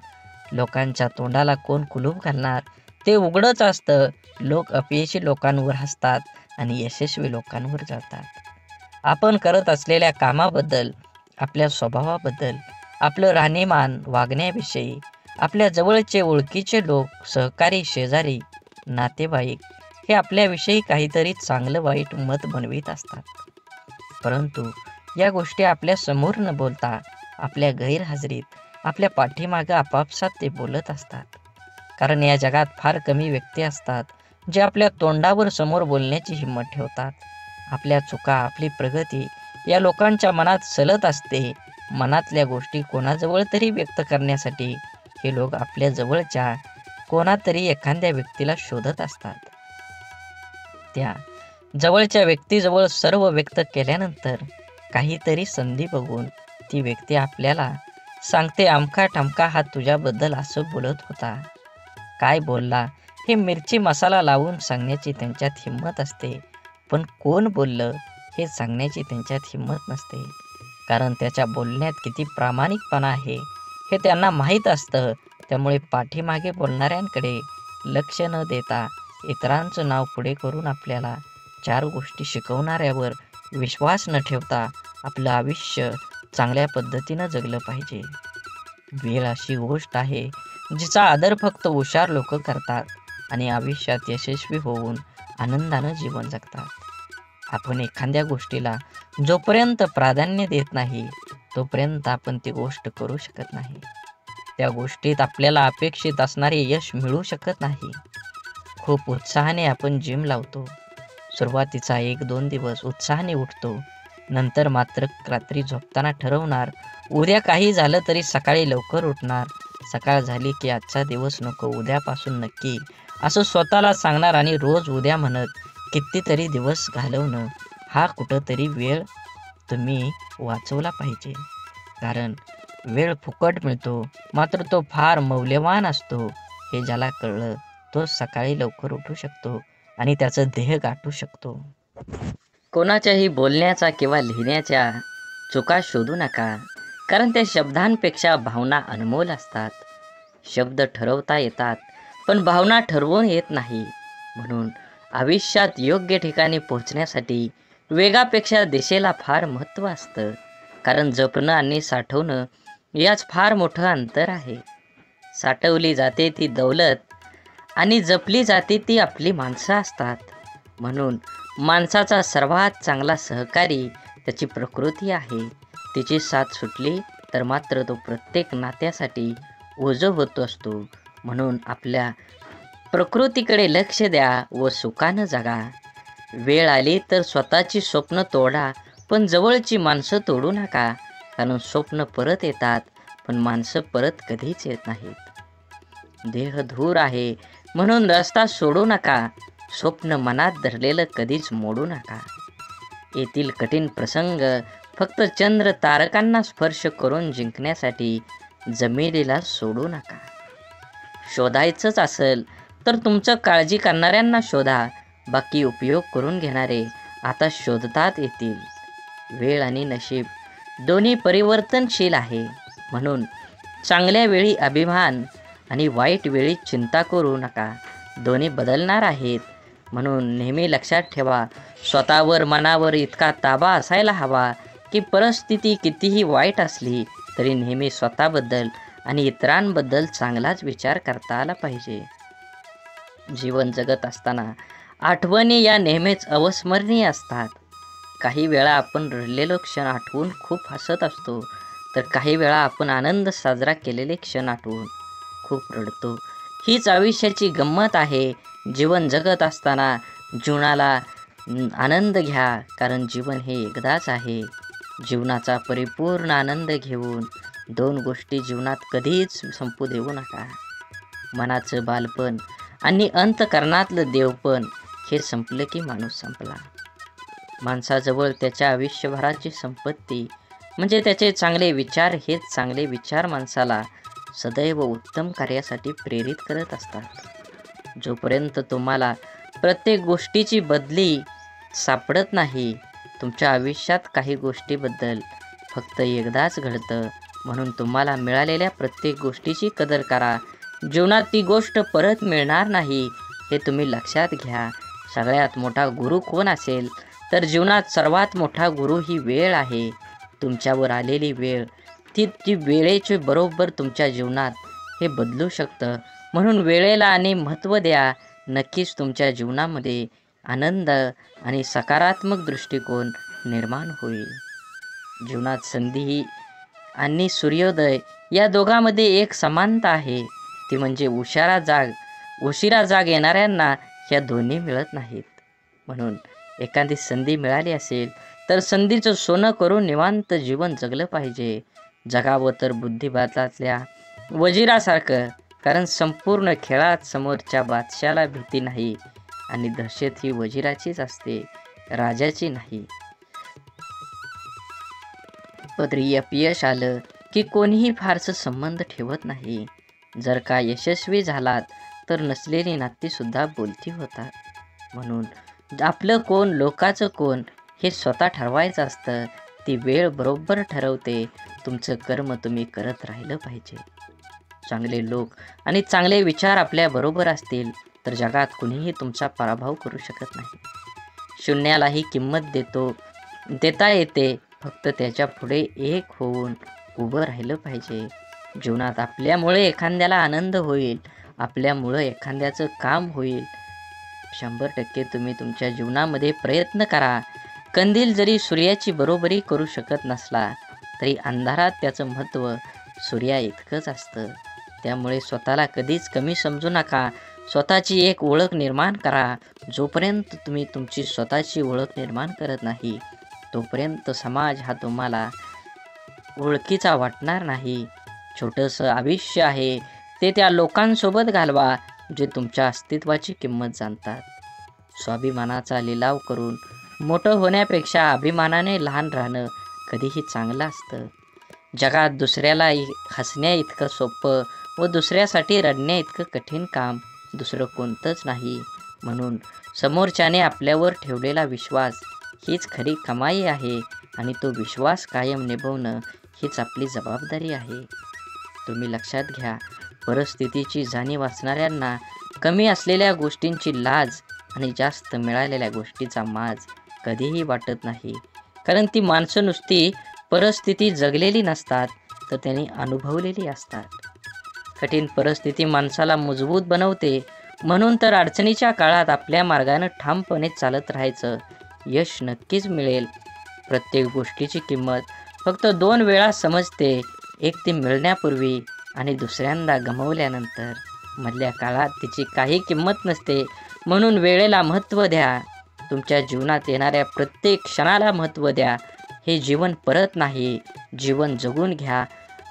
लोकांच्या तोंडाला कोण कुलूप घालणार, ते उघडच असतं. लोक अपयशी लोकांवर हसतात आणि यशस्वी लोकांवर जळतात. आपण करत असलेल्या कामाबद्दल, आपल्या स्वभावाबद्दल, आपलं राहणीमान, वागण्याविषयी आपल्या जवळचे ओळखीचे लोक, सहकारी, शेजारी, नातेवाईक हे आपल्याविषयी काहीतरी चांगलं वाईट मत बनवित असतात. परंतु या गोष्टी आपल्या समोर न बोलता आपल्या गैरहजेरीत, आपल्या पाठीमागं आपापसात ते बोलत असतात. कारण या जगात फार कमी व्यक्ती असतात जे आपल्या तोंडावर समोर बोलण्याची हिंमत ठेवतात. आपल्या चुका, आपली प्रगती या लोकांच्या मनात सलत असते. मनातल्या गोष्टी कोणाजवळ तरी व्यक्त करण्यासाठी हे लोक आपल्या जवळच्या कोणातरी एखाद्या व्यक्तीला शोधत असतात. त्या जवळच्या व्यक्तीजवळ सर्व व्यक्त केल्यानंतर काहीतरी संधी बघून ती व्यक्ती आपल्याला सांगते, अमका ठमका हा तुझ्याबद्दल असं बोलत होता. काय बोलला हे मिरची मसाला लावून सांगण्याची त्यांच्यात हिंमत असते, पण कोण बोललं हे सांगण्याची त्यांच्यात हिंमत नसते. कारण त्याच्या बोलण्यात किती प्रामाणिकपणा आहे हे त्यांना माहीत असतं. त्यामुळे पाठीमागे बोलणाऱ्यांकडे लक्ष न देता इतरांचं नाव पुढे करून आपल्याला चार गोष्टी शिकवणाऱ्यावर विश्वास न ठेवता आपलं आयुष्य चांगल्या पद्धतीनं जगलं पाहिजे. वेळ अशी गोष्ट आहे जिचा आदर फक्त हुशार लोक करतात आणि आयुष्यात यशस्वी होऊन आनंदानं जीवन जगतात. आपण एखाद्या गोष्टीला जोपर्यंत प्राधान्य देत नाही तोपर्यंत आपण ती गोष्ट करू शकत नाही. त्या गोष्टीत आपल्याला अपेक्षित असणारे यश मिळू शकत नाही. खूप उत्साहाने आपण जिम लावतो. सुरुवातीचा 1-2 दिवस उत्साहाने उठतो. नंतर मात्र रात्री झोपताना ठरवणार, उद्या काही झालं तरी सकाळी लवकर उठणार. सकाळ झाली की आजचा दिवस नको, उद्यापासून नक्की, असं स्वतःला सांगणार आणि रोज उद्या म्हणत कितीतरी दिवस घालवणं. हा कुठंतरी वेळ तुम्ही वाचवला पाहिजे. कारण वेळ फुकट मिळतो, मात्र तो फार मौल्यवान असतो. हे ज्याला कळलं तो सकाळी लवकर उठू शकतो आणि त्याचं ध्येय गाठू शकतो. कोणाच्याही बोलण्याचा किंवा लिहिण्याच्या चुका शोधू नका, कारण त्या शब्दांपेक्षा भावना अनमोल असतात. शब्द ठरवता येतात पण भावना ठरवून येत नाही. म्हणून आयुष्यात योग्य ठिकाणी पोहोचण्यासाठी वेगापेक्षा दिशेला फार महत्त्व असतं. कारण जपणं आणि साठवणं याच फार मोठं अंतर आहे. साठवली जाते ती दौलत आणि जपली जाते ती आपली माणसं असतात. म्हणून माणसाचा सर्वात चांगला सहकारी त्याची प्रकृती आहे. तिची साथ सुटली तर मात्र तो प्रत्येक नात्यासाठी ओझं होत असतो. म्हणून आपल्या प्रकृतीकडे लक्ष द्या व सुखानं जगा. वेळ आली तर स्वतःची स्वप्न तोडा, पण जवळची माणसं तोडू नका. कारण स्वप्न परत येतात, पण माणसं परत कधीच येत नाहीत. देह धूर आहे म्हणून रस्ता सोडू नका. स्वप्न मनात धरलेलं कधीच मोडू नका. येथील कठीण प्रसंग फक्त चंद्र तारकांना स्पर्श करून जिंकण्यासाठी जमिनीला सोडू नका. शोधायचंच असेल तर तुमचं काळजी करणाऱ्यांना शोधा. बाकी उपयोग करून घेणारे आता शोधतात येतील. वेळ आणि नशीब दोन्ही परिवर्तनशील आहे. म्हणून चांगल्या वेळी अभिमान आणि वाईट वेळी चिंता करू नका. दोन्ही बदलणार आहेत. म्हणून नेहमी लक्षात ठेवा, स्वतःवर मनावर इतका ताबा असायला हवा की परिस्थिती कितीही वाईट असली तरी नेहमी स्वतःबद्दल आणि इतरांबद्दल चांगलाच विचार करता आला पाहिजे. जीवन जगत असताना आठवणी या नेहमीच अविस्मरणीय असतात. काही वेळा आपण रडलेलो क्षण आठवून खूप हसत असतो, तर काही वेळा आपण आनंद साजरा केलेले क्षण आठवून खूप रडतो. हीच आयुष्याची गंमत आहे. जीवन जगत असताना जीवनाला आनंद घ्या, कारण जीवन हे एकदाच आहे. जीवनाचा परिपूर्ण आनंद घेऊन दोन गोष्टी जीवनात कधीच संपू देऊ नका. मनाचं बालपण आणि अंतःकरणातलं देवपण हे संपलं की माणूस संपला. माणसाजवळ त्याच्या आयुष्यभराची संपत्ती म्हणजे त्याचे चांगले विचार. हेच चांगले विचार माणसाला सदैव उत्तम कार्यासाठी प्रेरित करत असतात. जोपर्यंत तुम्हाला प्रत्येक गोष्टीची बदली सापडत नाही, तुमच्या आयुष्यात काही गोष्टीबद्दल फक्त एकदाच घडतं. म्हणून तुम्हाला मिळालेल्या प्रत्येक गोष्टीची कदर करा. जीवनात ती गोष्ट परत मिळणार नाही हे तुम्ही लक्षात घ्या. सगळ्यात मोठा गुरु कोण असेल तर जीवनात सर्वात मोठा गुरु ही वेळ आहे. तुमच्यावर आलेली वेळ ती वेळेचे बरोबर तुमच्या जीवनात हे बदलू शकतं. म्हणून वेळेला आणि महत्त्व द्या. नक्कीच तुमच्या जीवनामध्ये आनंद आणि सकारात्मक दृष्टिकोन निर्माण होईल. जीवनात संधी आणि सूर्योदय या दोघांमध्ये एक समानता आहे. ती म्हणजे उशिरा जाग येणाऱ्यांना ह्या दोन्ही मिळत नाहीत. म्हणून एखादी संधी मिळाली असेल तर संधीचं सोनं करून निवांत जीवन जगलं पाहिजे. जगावं तर बुद्धिबळातल्या वजिरासारखं, कारण संपूर्ण खेळात समोरच्या बादशाला भीती नाही आणि दहशत ही वजिराचीच असते, राजाची नाही. पदरी अपयश आलं की कोणीही फारसं संबंध ठेवत नाही. जर का यशस्वी झालात तर नसलेली नातीसुद्धा बोलती होतात. म्हणून आपलं कोण लोकाचं कोण हे स्वतः ठरवायचं असतं. ती वेळ बरोबर ठरवते. तुमचं कर्म तुम्ही करत राहिलं पाहिजे. चांगले लोक आणि चांगले विचार आपल्याबरोबर असतील तर जगात कुणीही तुमचा पराभव करू शकत नाही. शून्यालाही किंमत देता येते, फक्त त्याच्या पुढे एक होऊन उभं राहिलं पाहिजे. जीवनात आपल्यामुळे एखाद्याला आनंद होईल, आपल्यामुळं एखाद्याचं काम होईल. 100% तुम्ही तुमच्या जीवनामध्ये प्रयत्न करा. कंदील जरी सूर्याची बरोबरी करू शकत नसला तरी अंधारात त्याचं महत्त्व सूर्या इतकंच असतं. त्यामुळे स्वतःला कधीच कमी समजू नका. स्वतःची एक ओळख निर्माण करा. जोपर्यंत तुम्ही तुमची स्वतःची ओळख निर्माण करत नाही तोपर्यंत समाज हा तुम्हाला ओळखीचा वाटणार नाही. छोटंसं आयुष्य आहे ते त्या लोकांसोबत घालवा जे तुमच्या अस्तित्वाची किंमत जाणतात. स्वाभिमानाचा लिलाव करून मोठं होण्यापेक्षा अभिमानाने लहान राहणं कधीही चांगलं असतं. जगात दुसऱ्याला हसण्या इतकं सोपं व दुसऱ्यासाठी रडण्या इतकं कठीण काम दुसरं कोणतंच नाही. म्हणून समोरच्याने आपल्यावर ठेवलेला विश्वास हीच खरी कमाई आहे आणि तो विश्वास कायम निभवणं हीच आपली जबाबदारी आहे. तुम्ही लक्षात घ्या, परिस्थितीची जाणीव असणाऱ्यांना कमी असलेल्या गोष्टींची लाज आणि जास्त मिळालेल्या गोष्टीचा माज कधीही वाटत नाही, कारण ती माणसं नुसती परिस्थिती जगलेली नसतात, तर त्यांनी अनुभवलेली असतात. कठीण परिस्थिती माणसाला मजबूत बनवते. म्हणून तर अडचणीच्या काळात आपल्या मार्गानं ठामपणे चालत राहायचं. यश नक्कीच मिळेल. प्रत्येक गोष्टीची किंमत फक्त 2 वेळा समजते, एक ती मिळण्यापूर्वी आणि दुसऱ्यांदा गमावल्यानंतर. मधल्या काळात तिची काही किंमत नसते. म्हणून वेळेला महत्त्व द्या. तुमच्या जीवनात येणाऱ्या प्रत्येक क्षणाला महत्त्व द्या. हे जीवन परत नाही, जीवन जगून घ्या.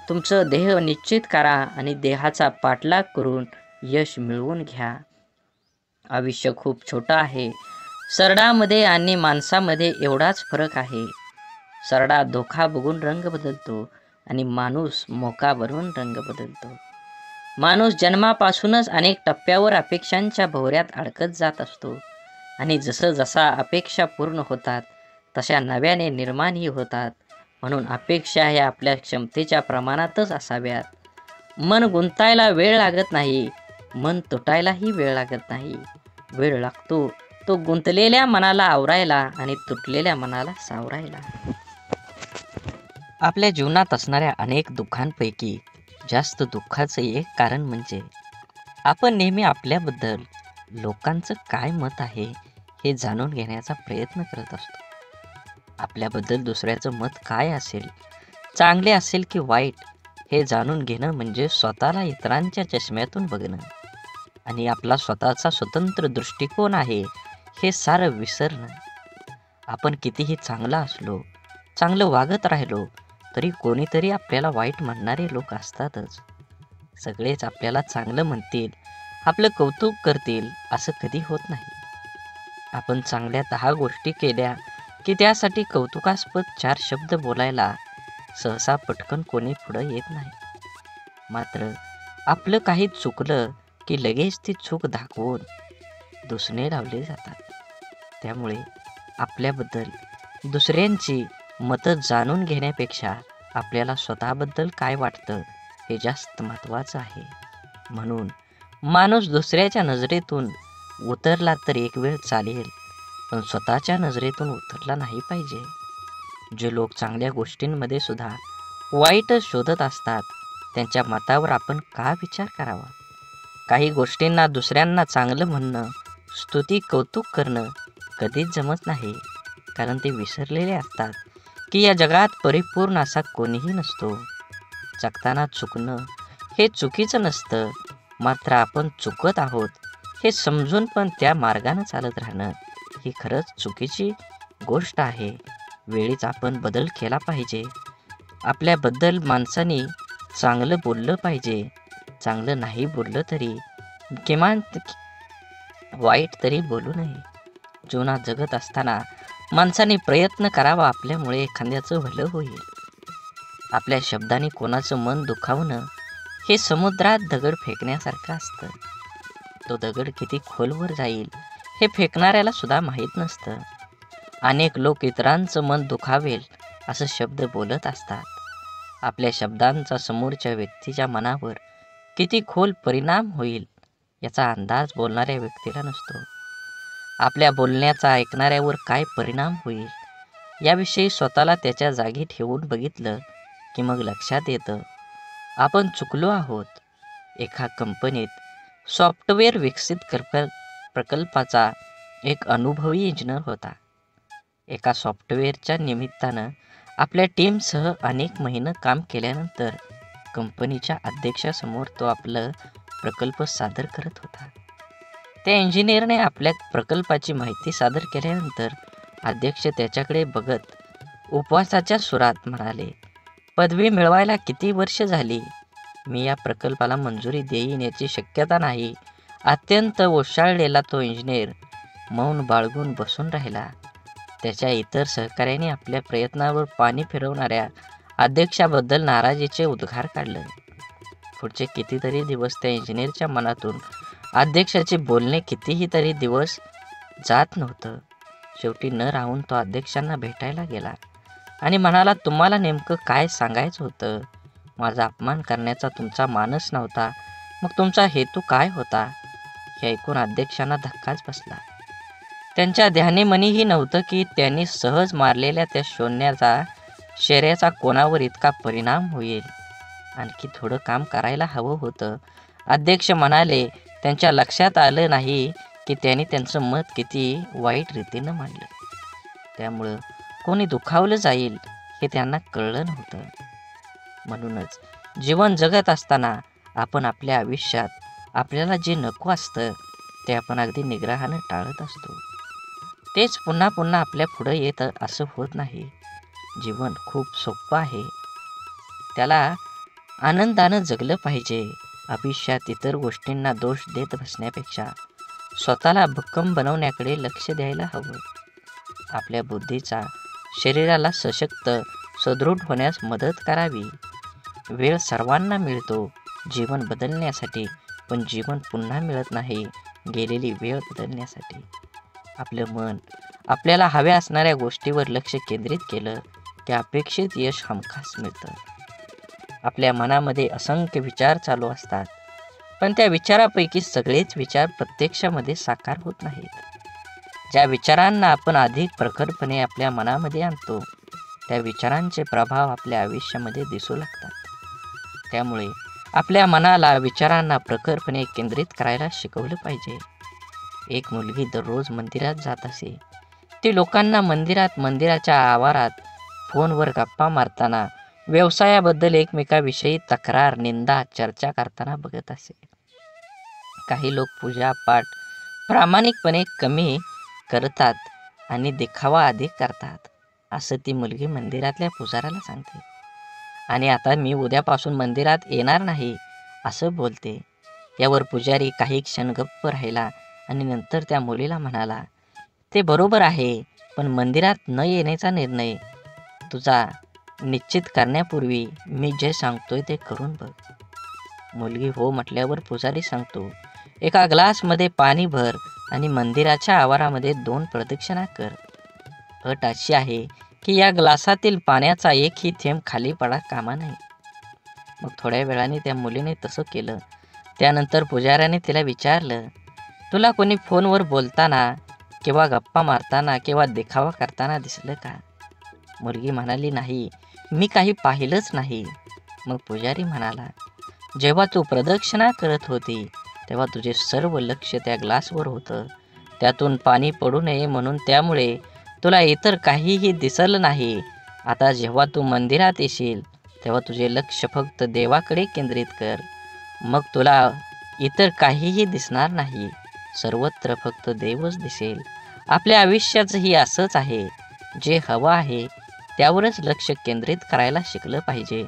तुमचं ध्येय निश्चित करा आणि देहाचा पाठलाग करून यश मिळवून घ्या. आयुष्य खूप छोटं आहे. सरडामध्ये आणि माणसामध्ये एवढाच फरक आहे. सरडा धोका बघून रंग बदलतो आणि माणूस मोका बनवून रंग बदलतो. माणूस जन्मापासूनच अनेक टप्प्यावर अपेक्षांच्या भोवऱ्यात अडकत जात असतो आणि जसा अपेक्षा पूर्ण होतात तशा नव्याने निर्माणही होतात. म्हणून अपेक्षा ह्या आपल्या क्षमतेच्या प्रमाणातच असाव्यात. मन गुंतायला वेळ लागत नाही, मन तुटायलाही वेळ लागत नाही. वेळ लागतो तो गुंतलेल्या मनाला आवरायला आणि तुटलेल्या मनाला सावरायला. आपल्या जीवनात असणाऱ्या अनेक दुःखांपैकी जास्त दुःखाचं एक कारण म्हणजे आपण नेहमी आपल्याबद्दल लोकांचं काय मत आहे हे जाणून घेण्याचा प्रयत्न करत असतो. आपल्याबद्दल दुसऱ्याचं मत काय असेल, चांगले असेल की वाईट, हे जाणून घेणं म्हणजे स्वतःला इतरांच्या चष्म्यातून बघणं आणि आपला स्वतःचा स्वतंत्र दृष्टिकोन आहे हे सारं विसरणं. आपण कितीही चांगला असलो, चांगलं वागत राहिलो तरी कोणीतरी आपल्याला वाईट म्हणणारे लोक असतातच. सगळेच आपल्याला चांगलं म्हणतील, आपलं कौतुक करतील असं कधी होत नाही. आपण चांगल्या 10 गोष्टी केल्या की त्यासाठी कौतुकास्पद 4 शब्द बोलायला सहसा पटकन कोणी पुढं येत नाही. मात्र आपलं काही चुकलं की लगेच ती चूक दाखवून दुसणे लावले जातात. त्यामुळे आपल्याबद्दल दुसऱ्यांची मतं जाणून घेण्यापेक्षा आपल्याला स्वतःबद्दल काय वाटतं हे जास्त महत्त्वाचं आहे. म्हणून माणूस दुसऱ्याच्या नजरेतून उतरला तर एक वेळ चालेल, पण स्वतःच्या नजरेतून उतरला नाही पाहिजे. जे लोक चांगल्या गोष्टींमध्ये सुद्धा वाईटच शोधत असतात त्यांच्या मतावर आपण का विचार करावा. काही गोष्टींना दुसऱ्यांना चांगलं म्हणणं, स्तुती, कौतुक करणं कधीच जमत नाही, कारण ते विसरलेले असतात की या जगात परिपूर्ण असा कोणीही नसतो. जगताना चुकणं हे चुकीचं नसतं, मात्र आपण चुकत आहोत हे समजून पण त्या मार्गानं चालत राहणं ही खरंच चुकीची गोष्ट आहे. वेळीच आपण बदल केला पाहिजे. आपल्याबद्दल माणसाने चांगलं बोललं पाहिजे. चांगलं नाही बोललं तरी किमान वाईट तरी बोलू नये. जीवनात जगत असताना माणसाने प्रयत्न करावा, आपल्यामुळे एखाद्याचं भलं होईल. आपल्या शब्दाने कोणाचं मन दुखावणं हे समुद्रात दगड फेकण्यासारखं असतं. तो दगड किती खोलवर जाईल हे फेकणाऱ्याला सुद्धा माहीत नसतं. अनेक लोक इतरांचं मन दुखावेल असं शब्द बोलत असतात. आपल्या शब्दांचा समोरच्या व्यक्तीच्या मनावर किती खोल परिणाम होईल याचा अंदाज बोलणाऱ्या व्यक्तीला नसतो. आपल्या बोलण्याचा ऐकणाऱ्यावर काय परिणाम होईल याविषयी स्वतःला त्याच्या जागी ठेवून बघितलं की मग लक्षात येतं आपण चुकलो आहोत. एका कंपनीत सॉफ्टवेअर विकसित प्रकल्पाचा एक अनुभवी इंजिनियर होता. एका सॉफ्टवेअरच्या निमित्तानं आपल्या टीमसह अनेक महिने काम केल्यानंतर कंपनीच्या अध्यक्षासमोर तो आपलं प्रकल्प सादर करत होता. त्या इंजिनियरने आपल्या प्रकल्पाची माहिती सादर केल्यानंतर अध्यक्ष त्याच्याकडे बघत उपवासाच्या सुरात म्हणाले, पदवी मिळवायला किती वर्ष झाली. मी या प्रकल्पाला मंजुरी देईन याची शक्यता नाही. अत्यंत ओशाळलेला तो इंजिनियर मौन बाळगून बसून राहिला. त्याच्या इतर सहकाऱ्यांनी आपल्या प्रयत्नावर पाणी फिरवणाऱ्या अध्यक्षाबद्दल नाराजीचे उद्गार काढले. पुढचे कितीतरी दिवस त्या इंजिनियरच्या मनातून अध्यक्षाचे बोलणे कितीही तरी दिवस जात नव्हतं. शेवटी न राहून तो अध्यक्षांना भेटायला गेला आणि म्हणाला, तुम्हाला नेमकं काय सांगायचं होतं. माझा अपमान करण्याचा तुमचा मानस नव्हता, मग तुमचा हेतू काय होता. हे ऐकून अध्यक्षांना धक्काच बसला. त्यांच्या ध्यानीमनीही नव्हतं की त्यांनी सहज मारलेल्या त्या शर्याचा कोणावर इतका परिणाम होईल. आणखी थोडं काम करायला हवं होतं. अध्यक्ष म्हणाले. त्यांच्या लक्षात आलं नाही की त्यांनी त्यांचं मत किती वाईट रीतीनं मांडलं. त्यामुळं कोणी दुखावलं जाईल हे त्यांना कळलं नव्हतं. म्हणूनच जीवन जगत असताना आपण आपल्या आयुष्यात आपल्याला जे नको असतं ते आपण अगदी निग्रहानं टाळत असतो. तेच पुन्हा पुन्हा आपल्या पुढं येतं असं होत नाही. जीवन खूप सोपं आहे. त्याला आनंदानं जगलं पाहिजे. आयुष्यात इतर गोष्टींना दोष देत बसण्यापेक्षा स्वतःला भक्कम बनवण्याकडे लक्ष द्यायला हवं. आपल्या बुद्धीचा शरीराला सशक्त सदृढ होण्यास मदत करावी. वेळ सर्वांना मिळतो जीवन बदलण्यासाठी, पण जीवन पुन्हा मिळत नाही गेलेली वेळ बदलण्यासाठी. आपलं मन आपल्याला हव्या असणाऱ्या गोष्टीवर लक्ष केंद्रित केलं की अपेक्षित यश हमखास मिळतं. आपल्या मनामध्ये असंख्य विचार चालू असतात, पण त्या विचारापैकी सगळेच विचार प्रत्यक्षामध्ये साकार होत नाहीत. ज्या विचारांना आपण अधिक प्रखरपणे आपल्या मनामध्ये आणतो त्या विचारांचे प्रभाव आपल्या आयुष्यामध्ये दिसू लागतात. त्यामुळे आपल्या मनाला विचारांना प्रखरपणे केंद्रित करायला शिकवलं पाहिजे. एक मुलगी दररोज मंदिरात जात असे. ती लोकांना मंदिराच्या आवारात फोनवर गप्पा मारताना, व्यवसायाबद्दल एकमेकाविषयी तक्रार, निंदा, चर्चा करताना बघत असे. काही लोक पूजा पाठ प्रामाणिकपणे कमी करतात आणि दिखावा अधिक करतात, असं ती मुलगी मंदिरातल्या पुजाऱ्याला सांगते. आणि आता मी उद्यापासून मंदिरात येणार नाही असं बोलते. यावर पुजारी काही क्षण गप्प राहिला आणि नंतर त्या मुलीला म्हणाला, ते बरोबर आहे, पण मंदिरात न येण्याचा निर्णय तुझा निश्चित करण्यापूर्वी मी जे सांगतोय ते करून बघ. मुलगी हो म्हटल्यावर पुजारी सांगतो, एका ग्लासमध्ये पाणी भर आणि मंदिराच्या आवारामध्ये 2 प्रदक्षिणा कर. अट अशी आहे की या ग्लासातील पाण्याचा एकही थेंब खाली पडा कामा नये. मग थोड्या वेळाने त्या मुलीने तसं केलं. त्यानंतर पुजाऱ्याने तिला विचारलं, तुला कोणी फोनवर बोलताना किंवा गप्पा मारताना किंवा दिखावा करताना दिसलं का? मुलगी म्हणाली, नाही, मी काही पाहिलंच नाही. मग पुजारी म्हणाला, जेव्हा तू प्रदक्षिणा करत होती तेव्हा तुझे सर्व लक्ष त्या ग्लासवर होतं. त्यातून पाणी पडू नये म्हणून, त्यामुळे तुला इतर काहीही दिसलं नाही. आता जेव्हा तू मंदिरात येशील तेव्हा तुझे लक्ष फक्त देवाकडे केंद्रित कर. मग तुला इतर काहीही दिसणार नाही. सर्वत्र फक्त देवच दिसेल. आपल्या आयुष्याचंही असंच आहे. जे हवं आहे त्यावरच लक्ष केंद्रित करायला शिकलं पाहिजे,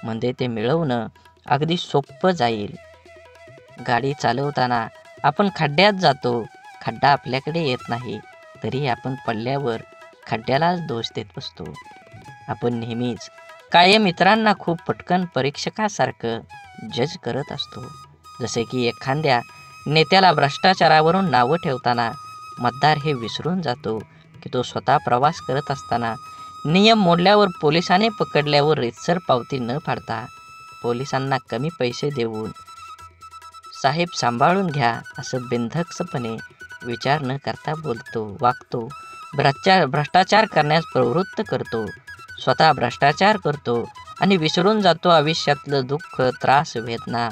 म्हणजे ते मिळवणं अगदी सोपं जाईल. गाडी चालवताना आपण खड्ड्यात जातो. खड्डा आपल्याकडे येत नाही, तरी आपण पडल्यावर खड्ड्यालाच दोष देत बसतो. आपण नेहमीच कायम इतरांना खूप पटकन परीक्षकासारखं जज करत असतो. जसे की एखाद्या नेत्याला भ्रष्टाचारावरून नावं ठेवताना मतदार हे विसरून जातो की तो स्वतः प्रवास करत असताना नियम मोडल्यावर पोलिसाने पकडल्यावर रीतसर पावती न फाडता पोलिसांना कमी पैसे देऊन साहेब सांभाळून घ्या असं बिनधास्तपणे विचार न करता वागतो. भ्रष्टाचार करण्यास प्रवृत्त करतो. स्वतः भ्रष्टाचार करतो आणि विसरून जातो आयुष्यातलं दुःख, त्रास, वेदना,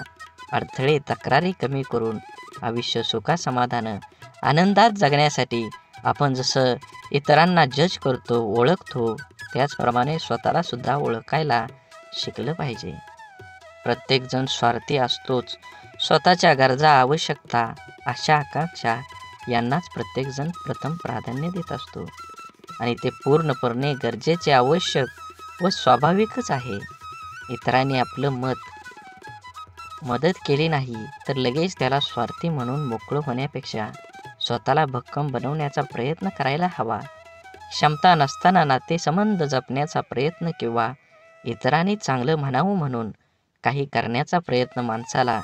अडथळे, तक्रारी कमी करून आयुष्य सुखासमाधानं आनंदात जगण्यासाठी आपण जसं इतरांना जज करतो, ओळखतो, त्याचप्रमाणे स्वतःला सुद्धा ओळखायला शिकलं पाहिजे. प्रत्येकजण स्वार्थी असतोच. स्वतःच्या गरजा, आवश्यकता, आशा, आकांक्षा यांनाच प्रत्येकजण प्रथम प्राधान्य देत असतो आणि ते पूर्णपणे गरजेचे, आवश्यक व स्वाभाविकच आहे. इतरांनी आपलं मदत केली नाही तर लगेच त्याला स्वार्थी म्हणून मोकळं होण्यापेक्षा स्वतःला भक्कम बनवण्याचा प्रयत्न करायला हवा. क्षमता नसताना नातेसंबंध जपण्याचा प्रयत्न किंवा इतरांनी चांगलं म्हणावं म्हणून काही करण्याचा प्रयत्न माणसाला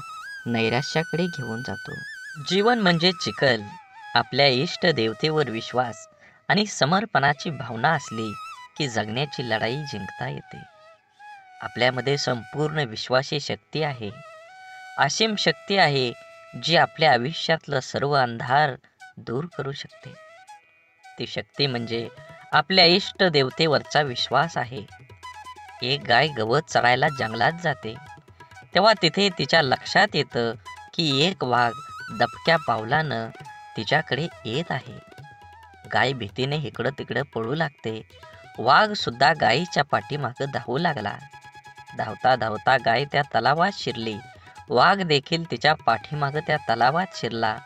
नैराश्याकडे घेऊन जातो. जीवन म्हणजे चिखल. आपल्या इष्ट देवतेवर विश्वास आणि समर्पणाची भावना असली की जगण्याची लढाई जिंकता येते. आपल्यामध्ये संपूर्ण विश्वाची शक्ती आहे. असीम शक्ती आहे जी आपल्या आयुष्यातलं सर्व अंधार दूर करू शकते. ती शक्ती म्हणजे आपल्या इष्ट देवतेवरचा विश्वास आहे. एक गाय गवत चरायला जंगलात जाते, तेव्हा तिथे तिच्या लक्षात येतं की एक वाघ दबक्या पावलानं तिच्याकडे येत आहे. गाय भीतीने इकडं तिकडं पळू लागते. वाघ सुद्धा गायीच्या पाठीमागं धावू लागला. धावता धावता गाय त्या तलावात शिरली. वाघ देखील तिच्या पाठीमागं त्या तलावात शिरला.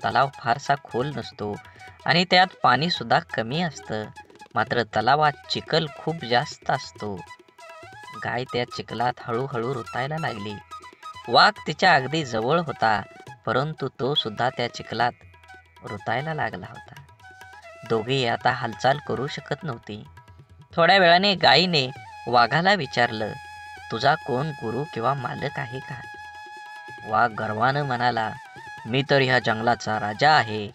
तलाव फारसा खोल नसतो आणि त्यात पाणी सुद्धा कमी असतं. मात्र तलावात चिखल खूप जास्त असतो. गाय त्या चिखलात हळूहळू रुतायला लागली. वाघ तिच्या अगदी जवळ होता, परंतु तो सुद्धा त्या चिखलात रुतायला लागला होता. दोघेही आता हालचाल करू शकत नव्हती. थोड्या वेळाने गायीने वाघाला विचारलं, तुझा कोण गुरु किंवा मालक आहे का? वाघ गर्वानं म्हणाला, मी तर ह्या जंगलाचा राजा आहे.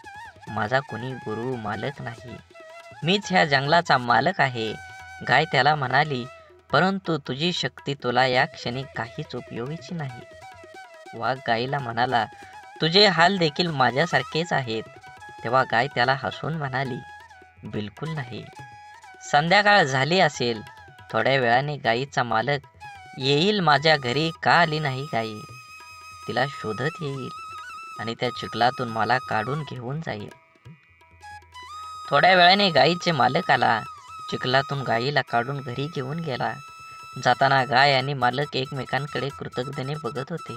माझा कोणी गुरु मालक नाही. मीच ह्या जंगलाचा मालक आहे. गाय त्याला म्हणाली, परंतु तुझी शक्ती तुला या क्षणी काहीच उपयोगीची नाही. वाघ गायीला म्हणाला, तुझे हाल देखील माझ्यासारखेच आहेत. तेव्हा गाय त्याला हसून म्हणाली, बिलकुल नाही. संध्याकाळ झाली असेल. थोड्या वेळाने गायीचा मालक येईल. माझ्या घरी का आली नाही गायी? तिला शोधत येईल आणि त्या चिखलातून मला काढून घेऊन जाईल. थोड्या वेळाने गायीचे मालक आला. चिखलातून गायीला काढून घरी घेऊन गेला. जाताना गाय आणि मालक एकमेकांकडे कृतज्ञतेने बघत होते.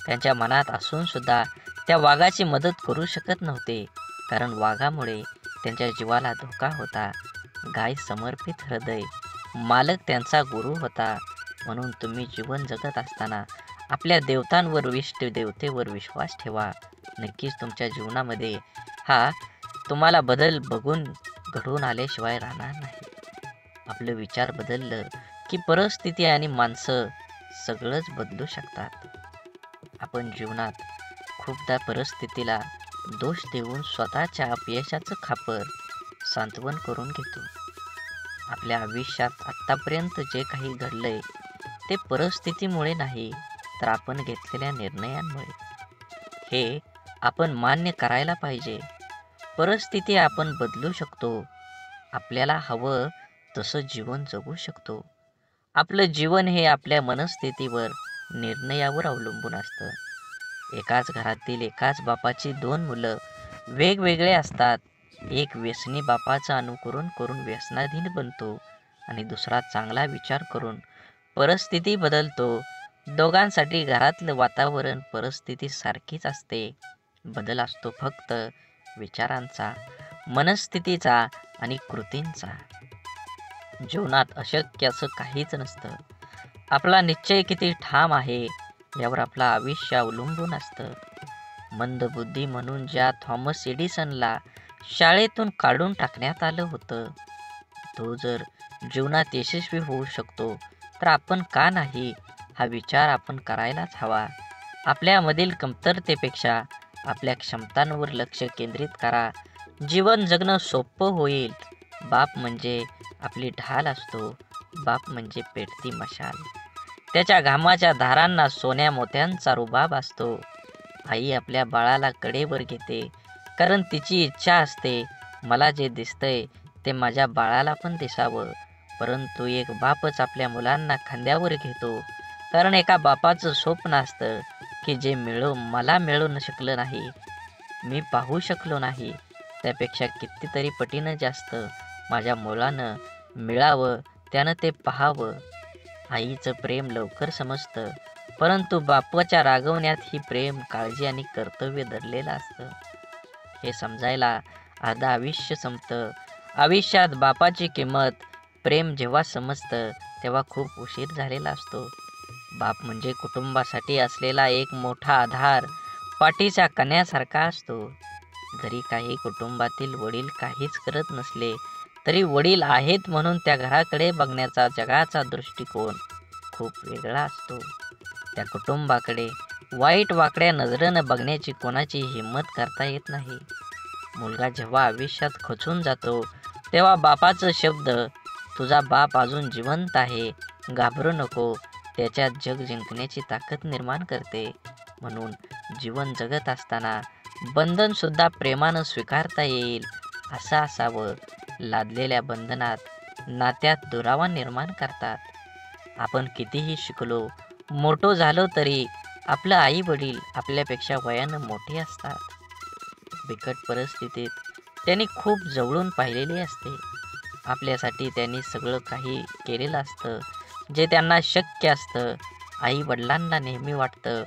त्यांच्या मनात असून सुद्धा त्या वाघाची मदत करू शकत नव्हते, कारण वाघामुळे त्यांच्या जीवाला धोका होता. गाय समर्पित हृदय, मालक त्यांचा गुरु होता. म्हणून तुम्ही जीवन जगत असताना आपल्या देवतांवर, इष्ट देवतेवर विश्वास ठेवा. नक्कीच तुमच्या जीवनामध्ये हा तुम्हाला बदल बघून घडून आल्याशिवाय राहणार नाही. आपलं विचार बदललं की परिस्थिती आणि माणसं सगळंच बदलू शकतात. आपण जीवनात खूपदा परिस्थितीला दोष देऊन स्वतःच्या अपयशाचं खापर सांत्वन करून घेतो. आपल्या आयुष्यात आत्तापर्यंत जे काही घडलंय ते परिस्थितीमुळे नाही, तर आपण घेतलेल्या निर्णयांमुळे. हे आपण मान्य करायला पाहिजे. परिस्थिती आपण बदलू शकतो. आपल्याला हवं तसं जीवन जगू शकतो. आपलं जीवन हे आपल्या मनस्थितीवर, निर्णयावर अवलंबून असतं. एकाच घरातील एकाच बापाची दोन मुलं वेगवेगळे असतात. एक व्यसनी बापाचं अनुकरण करून व्यसनाधीन बनतो आणि दुसरा चांगला विचार करून परिस्थिती बदलतो. दोघांसाठी घरातलं वातावरण, परिस्थिती सारखीच असते. बदल असतो फक्त विचारांचा, मनस्थितीचा आणि कृतींचा. जीवनात अशक्य असं काहीच नसतं. आपला निश्चय किती ठाम आहे यावर आपलं आयुष्य अवलंबून असतं. मंदबुद्धी म्हणून ज्या थॉमस एडिसनला शाळेतून काढून टाकण्यात आलं होतं, तो जर जीवनात यशस्वी होऊ शकतो तर आपण का नाही, हा विचार आपण करायलाच हवा. आपल्यामधील कमतरतेपेक्षा आपल्या क्षमतांवर लक्ष केंद्रित करा. जीवन जगणं सोपं होईल. बाप म्हणजे आपली ढाल असतो. बाप म्हणजे पेटती मशाल. त्याच्या घामाच्या धारांना सोन्या मोत्यांचा रुबाब असतो. आई आपल्या बाळाला कडेवर घेते, कारण तिची इच्छा असते, मला जे दिसतंय ते माझ्या बाळाला पण दिसावं. परंतु एक बापच आपल्या मुलांना खांद्यावर घेतो, कारण एका बापाचं स्वप्न असतं की जे मला मिळू शकलं नाही, मी पाहू शकलो नाही, त्यापेक्षा कितीतरी पटीनं जास्त माझ्या मुलानं मिळावं, त्यानं ते पाहावं. आईचं प्रेम लवकर समजतं, परंतु बापाच्या रागवण्यात ही प्रेम, काळजी आणि कर्तव्य दडलेलं असतं. हे समजायला अर्ध आयुष्य संपतं. आयुष्यात बापाची किंमत, प्रेम जेव्हा समजतं तेव्हा खूप उशीर झालेला असतो. बाप म्हणजे कुटुंबासाठी असलेला एक मोठा आधार, पाठीच्या कण्यासारखा असतो. जरी काही कुटुंबातील वडील काहीच करत नसले तरी वडील आहेत म्हणून त्या घराकडे बघण्याचा जगाचा दृष्टिकोन खूप वेगळा असतो. त्या कुटुंबाकडे वाईट वाकड्या नजरेनं बघण्याची कोणाची हिंमत करता येत नाही. मुलगा जेव्हा आयुष्यात खचून जातो तेव्हा बापाचं शब्द, तुझा बाप अजून जिवंत आहे, घाबरू नको, त्याच्यात जग जिंकण्याची ताकद निर्माण करते. म्हणून जीवन जगत असताना बंधनसुद्धा प्रेमानं स्वीकारता येईल. असं असावं. लादलेल्या बंधनात नात्यात दुरावा निर्माण करतात. आपण कितीही शिकलो, मोठो झालो तरी आपलं आई वडील आपल्यापेक्षा वयानं मोठे असतात. बिकट परिस्थितीत त्यांनी खूप जवळून पाहिलेले असते. आपल्यासाठी त्यांनी सगळं काही केलेलं असतं जे त्यांना शक्य असतं. आई वडिलांना नेहमी वाटतं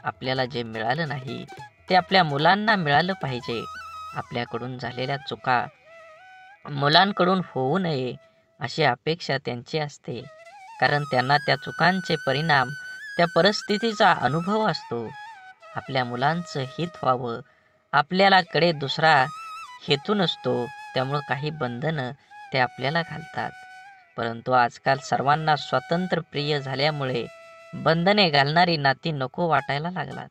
आपल्याला जे मिळालं नाही ते आपल्या मुलांना मिळालं पाहिजे. आपल्याकडून झालेल्या चुका मुलांकडून होऊ नये अशी अपेक्षा त्यांची असते. कारण त्यांना त्या चुकांचे परिणाम, त्या परिस्थितीचा अनुभव असतो. आपल्या मुलांचं हित व्हावं आपल्याला कडे दुसरा हेतू नसतो. त्यामुळं काही बंधनं ते आपल्याला घालतात. परंतु आजकाल सर्वांना स्वातंत्र्य प्रिय झाल्यामुळे बंधने घालणारी नाती नको वाटायला लागलात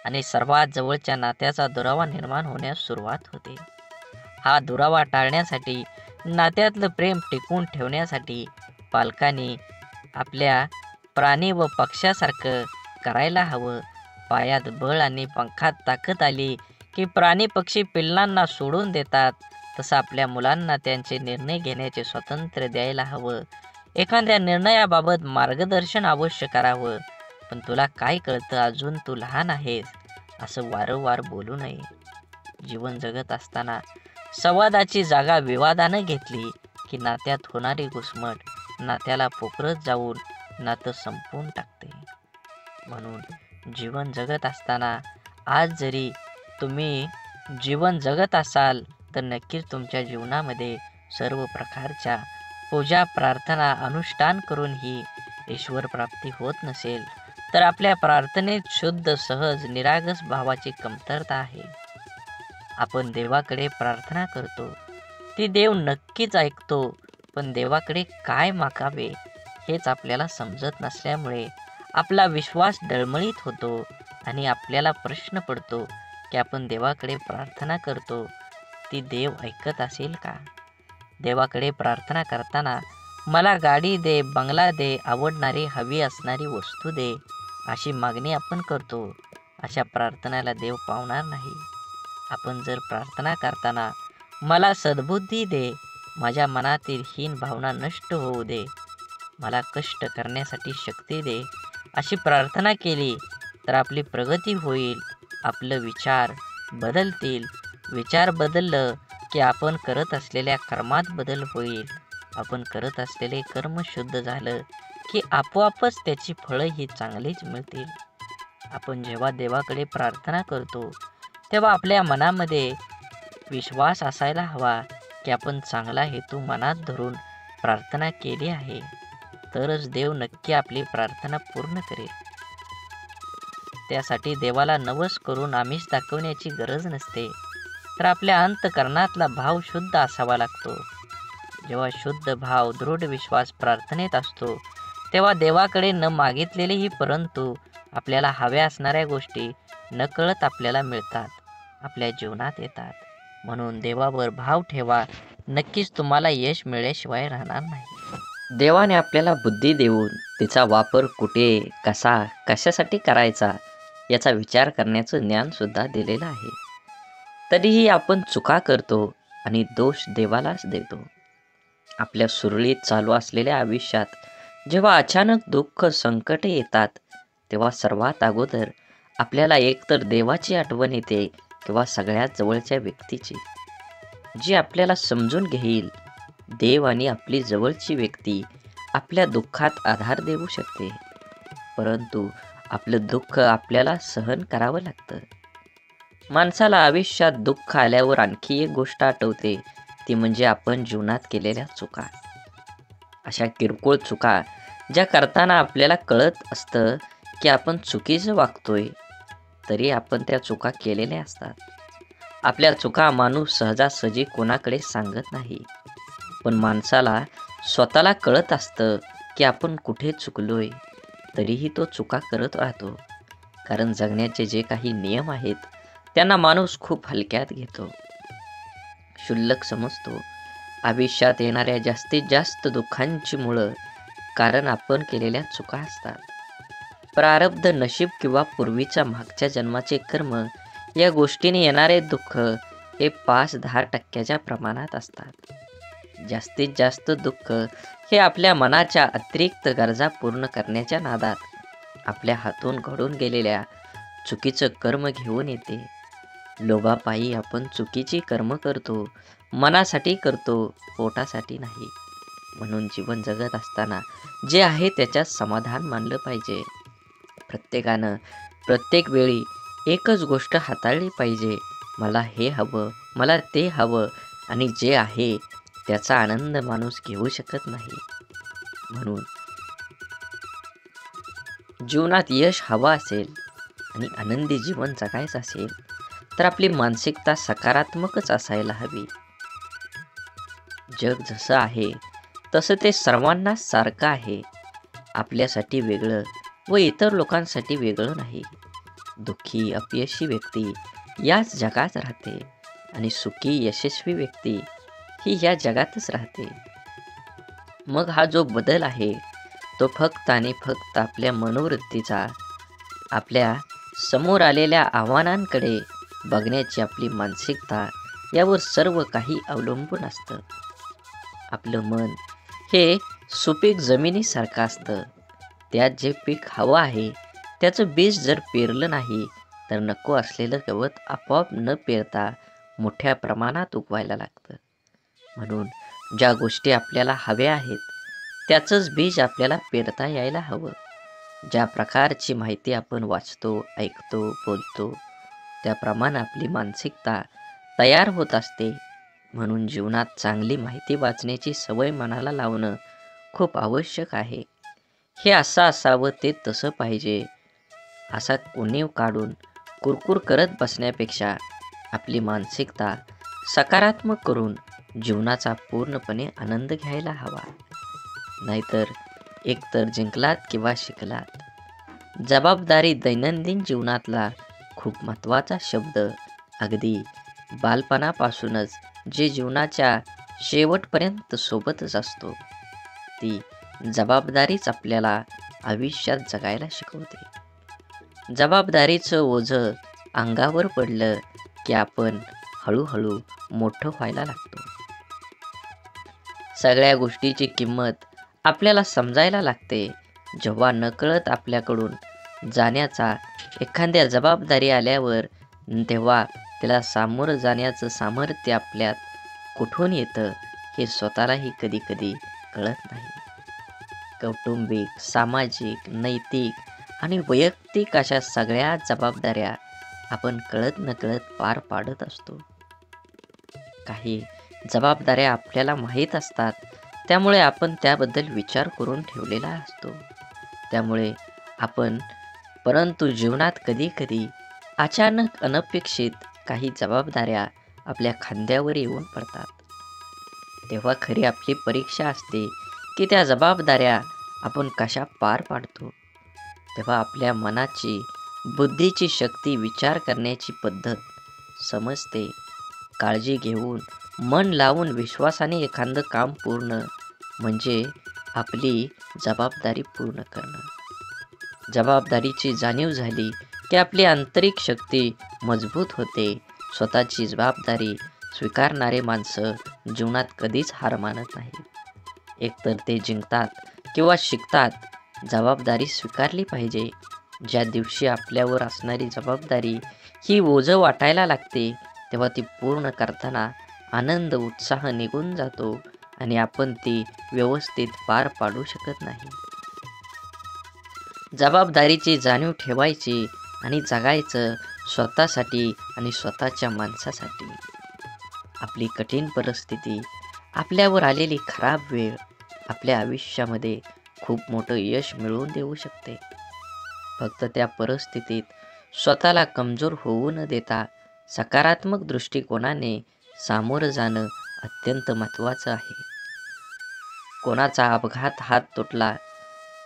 आणि सर्वात जवळच्या नात्याचा दुरावा निर्माण होण्यास सुरुवात होते. हा दुरावा टाळण्यासाठी, नात्यातलं प्रेम टिकवून ठेवण्यासाठी पालकांनी आपल्या प्राणी व पक्ष्यासारखं करायला हवं. पायात बळ आणि पंखात ताकद आली की प्राणी पक्षी पिल्लांना सोडून देतात. तसं आपल्या मुलांना त्यांचे निर्णय घेण्याचे स्वातंत्र्य द्यायला हवं. एखाद्या निर्णयाबाबत मार्गदर्शन अवश्य करावं. पण तुला काय कळतं, अजून तू लहान आहेस, असं वारंवार बोलू नये. जीवन जगत असताना संवादाची जागा विवादानं घेतली की नात्यात होणारी घुसमट नात्याला पोखरत जाऊन नातं संपवून टाकते. म्हणून जीवन जगत असताना आज जरी तुम्ही जीवन जगत असाल तर नक्कीच तुमच्या जीवनामध्ये सर्व प्रकारच्या पूजा प्रार्थना अनुष्ठान करून ही ईश्वर प्राप्ती होत नसेल तर आपल्या प्रार्थनेत शुद्ध सहज निरागस भावाची कमतरता आहे. आपण देवाकडे प्रार्थना करतो, ती देव नक्कीच ऐकतो. पण देवाकडे काय मागावे हेच आपल्याला समजत नसल्यामुळे आपला विश्वास डळमळीत होतो आणि आपल्याला प्रश्न पडतो की आपण देवाकडे प्रार्थना करतो, ती देव ऐकत असेल का? देवाकडे प्रार्थना करताना मला गाडी दे, बंगला दे, आवडणारी हवी असणारी वस्तू दे, अशी मागणी आपण करतो. अशा प्रार्थनेला देव पावणार नाही. आपण जर प्रार्थना करताना मला सद्बुद्धी दे, माझ्या मनातील हीन भावना नष्ट होऊ दे, मला कष्ट करण्यासाठी शक्ती दे, अशी प्रार्थना केली तर आपली प्रगती होईल. आपलं विचार बदलतील. विचार बदललं की आपण करत असलेल्या कर्मात बदल होईल. आपण करत असलेले कर्म शुद्ध झालं की आपोआपच त्याची फळं ही चांगलीच मिळतील. आपण जेव्हा देवाकडे प्रार्थना करतो तेव्हा आपल्या मनामध्ये विश्वास असायला हवा की आपण चांगला हेतू मनात धरून प्रार्थना केली आहे, तरच देव नक्की आपली प्रार्थना पूर्ण करेल. त्यासाठी देवाला नवस करून आमिष दाखवण्याची गरज नसते, तर आपल्या अंतःकरणातला भाव शुद्ध असावा लागतो. जेव्हा शुद्ध भाव, दृढ विश्वास प्रार्थनेत असतो तेव्हा देवाकडे न मागितलेलेही परंतु आपल्याला हव्या असणाऱ्या गोष्टी नकळत आपल्याला मिळतात, आपल्या जीवनात येतात. म्हणून देवावर भाव ठेवा, नक्कीच तुम्हाला यश मिळाल्याशिवाय राहणार नाही. देवाने आपल्याला बुद्धी देऊन तिचा वापर कुठे, कसा, कशासाठी करायचा याचा विचार करण्याचं ज्ञानसुद्धा दिलेलं आहे. तरीही आपण चुका करतो आणि दोष देवालाच देतो. आपल्या सुरळीत चालू असलेल्या आयुष्यात जेव्हा अचानक दुःख, संकटे येतात तेव्हा सर्वात अगोदर आपल्याला एकतर देवाची आठवण येते किंवा सगळ्यात जवळच्या व्यक्तीची, जी आपल्याला समजून घेईल. देव आणि आपली जवळची व्यक्ती आपल्या दुःखात आधार देऊ शकते, परंतु आपलं दुःख आपल्याला सहन करावं लागतं. माणसाला आयुष्यात दुःख आल्यावर आणखी एक गोष्ट आठवते, ती म्हणजे आपण जीवनात केलेल्या चुका. अशा किरकोळ चुका ज्या करताना आपल्याला कळत असतं की आपण चुकीचं वागतोय, तरी आपण त्या चुका केलेल्या असतात. आपल्या चुका माणूस सहजासहजी कोणाकडे सांगत नाही, पण माणसाला स्वतःला कळत असतं की आपण कुठे चुकलोय, तरीही तो चुका करत राहतो. कारण जगण्याचे जे काही नियम आहेत त्यांना माणूस खूप हलक्यात घेतो, क्षुल्लक समजतो. आयुष्यात येणाऱ्या जास्तीत जास्त दुःखांची मुळं कारण आपण केलेल्या चुका असतात. प्रारब्ध, नशीब किंवा पूर्वीच्या मागच्या जन्माचे कर्म या गोष्टीने येणारे दुःख हे 5-10% प्रमाणात असतात. जास्तीत जास्त दुःख हे आपल्या मनाच्या अतिरिक्त गरजा पूर्ण करण्याच्या नादात आपल्या हातून घडून गेलेल्या चुकीचं कर्म घेऊन येते. लोभापायी आपण चुकीची कर्म करतो, मनासाठी करतो, पोटासाठी नाही. म्हणून जीवन जगत असताना जे आहे त्याच्यात समाधान मानलं पाहिजे. प्रत्येकानं प्रत्येक वेळी एकच गोष्ट हाताळली पाहिजे. मला हे हवं, मला ते हवं आणि जे आहे त्याचा आनंद माणूस घेऊ शकत नाही. म्हणून जीवनात यश हवं असेल आणि आनंदी जीवन जगायचं असेल तर आपली मानसिकता सकारात्मकच असायला हवी. जग जसं आहे तसं ते सर्वांना सारखं आहे. आपल्यासाठी वेगळं व इतर लोकांसाठी वेगळं नाही. दुःखी अपयशी व्यक्ती याच जगात राहते आणि सुखी यशस्वी व्यक्ती ही या जगातच राहते. मग हा जो बदल आहे तो फक्त आणि फक्त आपल्या मनोवृत्तीचा, आपल्या समोर आलेल्या आव्हानांकडे बघण्याची आपली मानसिकता यावर सर्व काही अवलंबून असतं. आपलं मन हे सुपीक जमिनीसारखं असतं. त्यात जे पीक हवं आहे त्याचं बीज जर पेरलं नाही तर नको असलेलं गवत आपोआप न पेरता मोठ्या प्रमाणात उगवायला लागतं. म्हणून ज्या गोष्टी आपल्याला हव्या आहेत त्याचंच बीज आपल्याला पेरता यायला हवं. ज्या प्रकारची माहिती आपण वाचतो, ऐकतो, बोलतो त्याप्रमाणे आपली मानसिकता तयार होत असते. म्हणून जीवनात चांगली माहिती वाचण्याची सवय मनाला लावणं खूप आवश्यक आहे. हे असं असावं, ते तसं पाहिजे असा उणीव काढून कुरकुर करत बसण्यापेक्षा आपली मानसिकता सकारात्मक करून जीवनाचा पूर्णपणे आनंद घ्यायला हवा. नाहीतर एकतर जिंकलात किंवा शिकलात. जबाबदारी दैनंदिन जीवनातला खूप महत्त्वाचा शब्द. अगदी बालपणापासूनच जे जीवनाच्या शेवटपर्यंत सोबतच असतो. ती जबाबदारीच आपल्याला आयुष्यात जगायला शिकवते. जबाबदारीचं ओझं अंगावर पडलं की आपण हळूहळू मोठं व्हायला लागतो. सगळ्या गोष्टीची किंमत आपल्याला समजायला लागते. जेव्हा नकळत आपल्याकडून जाण्याचा एखाद्या जबाबदारी आल्यावर तेव्हा त्याला सामोरं जाण्याचं सामर्थ्य आपल्यात कुठून येतं हे स्वतःलाही कधी कधी कळत नाही. कौटुंबिक, सामाजिक, नैतिक आणि वैयक्तिक अशा सगळ्या जबाबदाऱ्या आपण कळत नकळत पार पाडत असतो. काही जबाबदाऱ्या आपल्याला माहीत असतात, त्यामुळे आपण त्याबद्दल विचार करून ठेवलेला असतो. त्यामुळे आपण परंतु जीवनात कधी कधी अचानक अनपेक्षित काही जबाबदाऱ्या आपल्या खांद्यावर येऊन पडतात. तेव्हा खरी आपली परीक्षा असते की त्या जबाबदाऱ्या आपण कशा पार पाडतो. तेव्हा आपल्या मनाची, बुद्धीची शक्ती, विचार करण्याची पद्धत समजते. काळजी घेऊन, मन लावून, विश्वासाने एखादं काम पूर्ण म्हणजे आपली जबाबदारी पूर्ण करणं. जबाबदारीची जाणीव झाली की आपली आंतरिक शक्ती मजबूत होते. स्वतःची जबाबदारी स्वीकारणारे माणसं जीवनात कधीच हार मानत नाही. एकतर ते जिंकतात किंवा शिकतात. जबाबदारी स्वीकारली पाहिजे. ज्या दिवशी आपल्यावर असणारी जबाबदारी ही ओझं वाटायला लागते तेव्हा ती पूर्ण करताना आनंद, उत्साह निघून जातो आणि आपण ती व्यवस्थित पार पाडू शकत नाही. जबाबदारीची जाणीव ठेवायची आणि जगायचं स्वतःसाठी आणि स्वतःच्या माणसासाठी. आपली कठीण परिस्थिती, आपल्यावर आलेली खराब वेळ आपल्या आयुष्यामध्ये खूप मोठं यश मिळवून देऊ शकते. फक्त त्या परिस्थितीत स्वतःला कमजोर होऊ न देता सकारात्मक दृष्टिकोनाने सामोरं जाणं अत्यंत महत्त्वाचं आहे. कोणाचा अपघात हात तुटला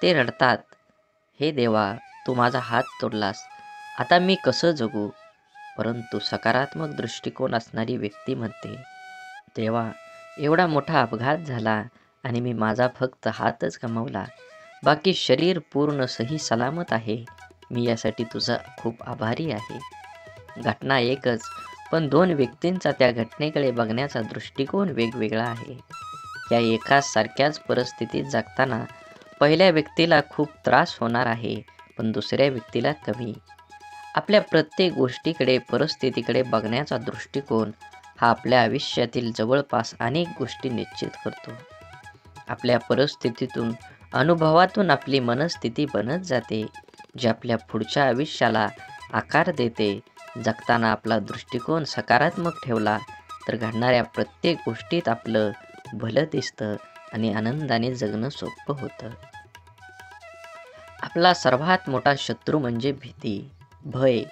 ते रडतात, हे देवा तू माझा हात तोडलास, आता मी कसं जगू. परंतु सकारात्मक दृष्टिकोन असणारी व्यक्ती म्हणते, देवा एवढा मोठा अपघात झाला आणि मी माझा फक्त हातच गमावला, बाकी शरीर पूर्ण सही सलामत आहे. मी यासाठी तुझा खूप आभारी आहे. घटना एकच, पण दोन व्यक्तींचा त्या घटनेकडे बघण्याचा दृष्टिकोन वेगवेगळा आहे. या एकाच सारख्याच परिस्थितीत जगताना पहिल्या व्यक्तीला खूप त्रास होणार आहे, पण दुसऱ्या व्यक्तीला कमी. आपल्या प्रत्येक गोष्टीकडे, परिस्थितीकडे बघण्याचा दृष्टिकोन हा आपल्या आयुष्यातील जवळपास अनेक गोष्टी निश्चित करतो. आपल्या परिस्थितीतून, अनुभवातून आपली मनस्थिती बनत जाते, जी आपल्या पुढच्या आयुष्याला आकार देते. जगताना आपला दृष्टिकोन सकारात्मक ठेवला तर घडणाऱ्या प्रत्येक गोष्टीत आपलं भलं दिसतं आणि आनंदाने जगणं सोपं होतं. आपला सर्वात मोठा शत्रू म्हणजे भीती, भय.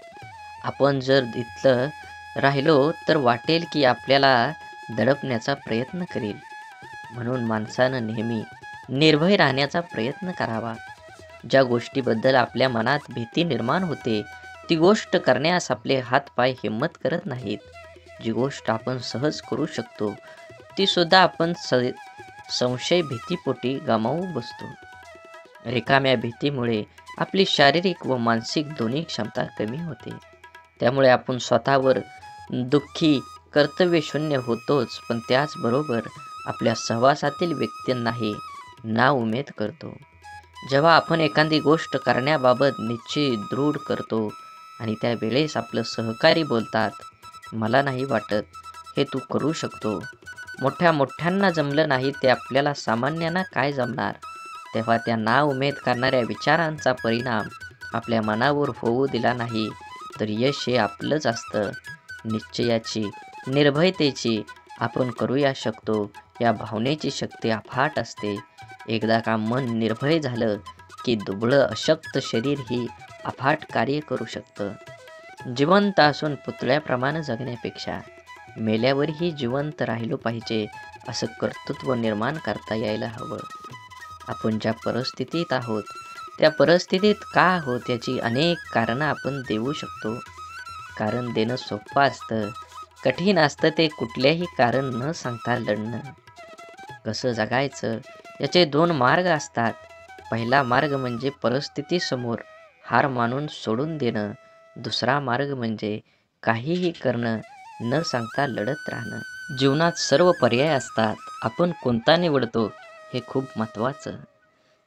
आपण जर इथलं राहिलो तर वाटेल की आपल्याला दडपण्याचा प्रयत्न करेल. म्हणून माणसानं नेहमी निर्भय राहण्याचा प्रयत्न करावा. ज्या गोष्टीबद्दल आपल्या मनात भीती निर्माण होते ती गोष्ट करण्यास आपले हातपाय हिम्मत करत नाहीत. जी गोष्ट आपण सहज करू शकतो ती सुद्धा आपण संशय भीतीपोटी गमावू बसतो. रिकाम्या भीतीमुळे आपली शारीरिक व मानसिक दोन्ही क्षमता कमी होते. त्यामुळे आपण स्वतःवर दुःखी, कर्तव्यशून्य होतोच, पण त्याचबरोबर आपल्या सहवासातील व्यक्तींनाही नाउमेद करतो. जेव्हा आपण एखादी गोष्ट करण्याबाबत निश्चय दृढ करतो आणि त्यावेळेस आपलं सहकारी बोलतात, मला नाही वाटत हे तू करू शकतो, मोठ्यांना जमलं नाही ते आपल्याला सामान्यांना काय जमणार, तेव्हा त्या नाउमेद करणाऱ्या विचारांचा परिणाम आपल्या मनावर होऊ दिला नाही तर यश हे आपलंच असतं. निश्चयाची, निर्भयतेची, आपण करूया शकतो या भावनेची शक्ती अफाट असते. एकदा का मन निर्भय झालं की दुबळं अशक्त शरीर ही अफाट कार्य करू शकतं. जिवंत असून पुतळ्याप्रमाणे जगण्यापेक्षा मेल्यावरही जिवंत राहिलो पाहिजे असं कर्तृत्व निर्माण करता यायला हवं. आपण ज्या परिस्थितीत आहोत त्या परिस्थितीत का आहोत याची अनेक कारणं आपण देऊ शकतो. कारण देणं सोपं असतं, कठीण असतं ते कुठल्याही कारण न सांगता लढणं. कसं जगायचं याचे दोन मार्ग असतात. पहिला मार्ग म्हणजे परिस्थितीसमोर हार मानून सोडून देणं. दुसरा मार्ग म्हणजे काहीही करणं, न सांगता लढत राहणं. जीवनात सर्व पर्याय असतात, आपण कोणता निवडतो हे खूप महत्त्वाचं.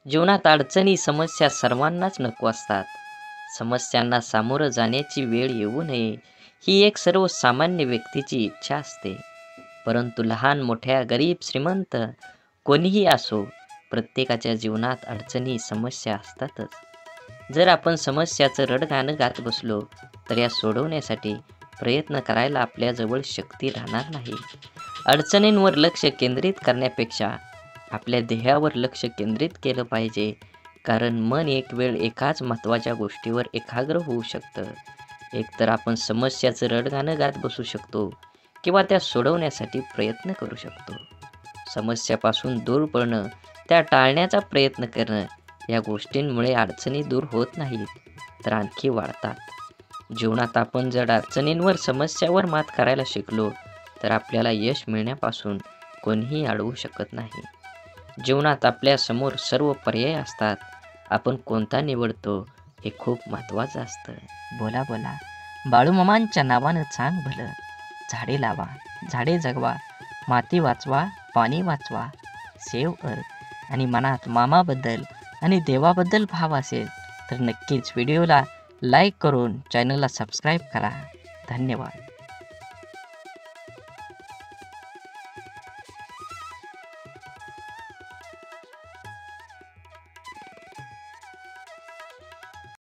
जीवनात अडचणी, समस्या सर्वांनाच नको असतात. समस्यांना सामोरं जाण्याची वेळ येऊ नये ही एक सर्वसामान्य व्यक्तीची इच्छा असते. परंतु लहान मोठ्या, गरीब श्रीमंत कोणीही असो, प्रत्येकाच्या जीवनात अडचणी, समस्या असतातच. जर आपण समस्याचं रडगाणं गात बसलो तर या सोडवण्यासाठी प्रयत्न करायला आपल्याजवळ शक्ती राहणार नाही. अडचणींवर लक्ष केंद्रित करण्यापेक्षा आपल्या ध्येयावर लक्ष केंद्रित केलं पाहिजे. कारण मन एक वेळ एकाच महत्त्वाच्या गोष्टीवर एकाग्र होऊ शकतं. एकतर आपण समस्याचं रडगाणं गात बसू शकतो किंवा त्या सोडवण्यासाठी प्रयत्न करू शकतो. समस्यापासून दूर पळणं, त्या टाळण्याचा प्रयत्न करणं या गोष्टींमुळे अडचणी दूर होत नाहीत तर आणखी वाढतात. जीवनात आपण जर अडचणींवर, समस्यावर मात करायला शिकलो तर आपल्याला यश मिळण्यापासून कोणीही अडवू शकत नाही. जीवनात आपल्यासमोर सर्व पर्याय असतात, आपण कोणता निवडतो हे खूप महत्त्वाचं असतं. बोला बोला, बाळूमामांच्या नावानं चांग भलं. झाडे लावा, झाडे जगवा, माती वाचवा, पाणी वाचवा. सेव्ह अर्थ. आणि मनात मामाबद्दल आणि देवाबद्दल भाव असेल तर नक्कीच व्हिडिओला लाईक करून चॅनलला सबस्क्राईब करा. धन्यवाद.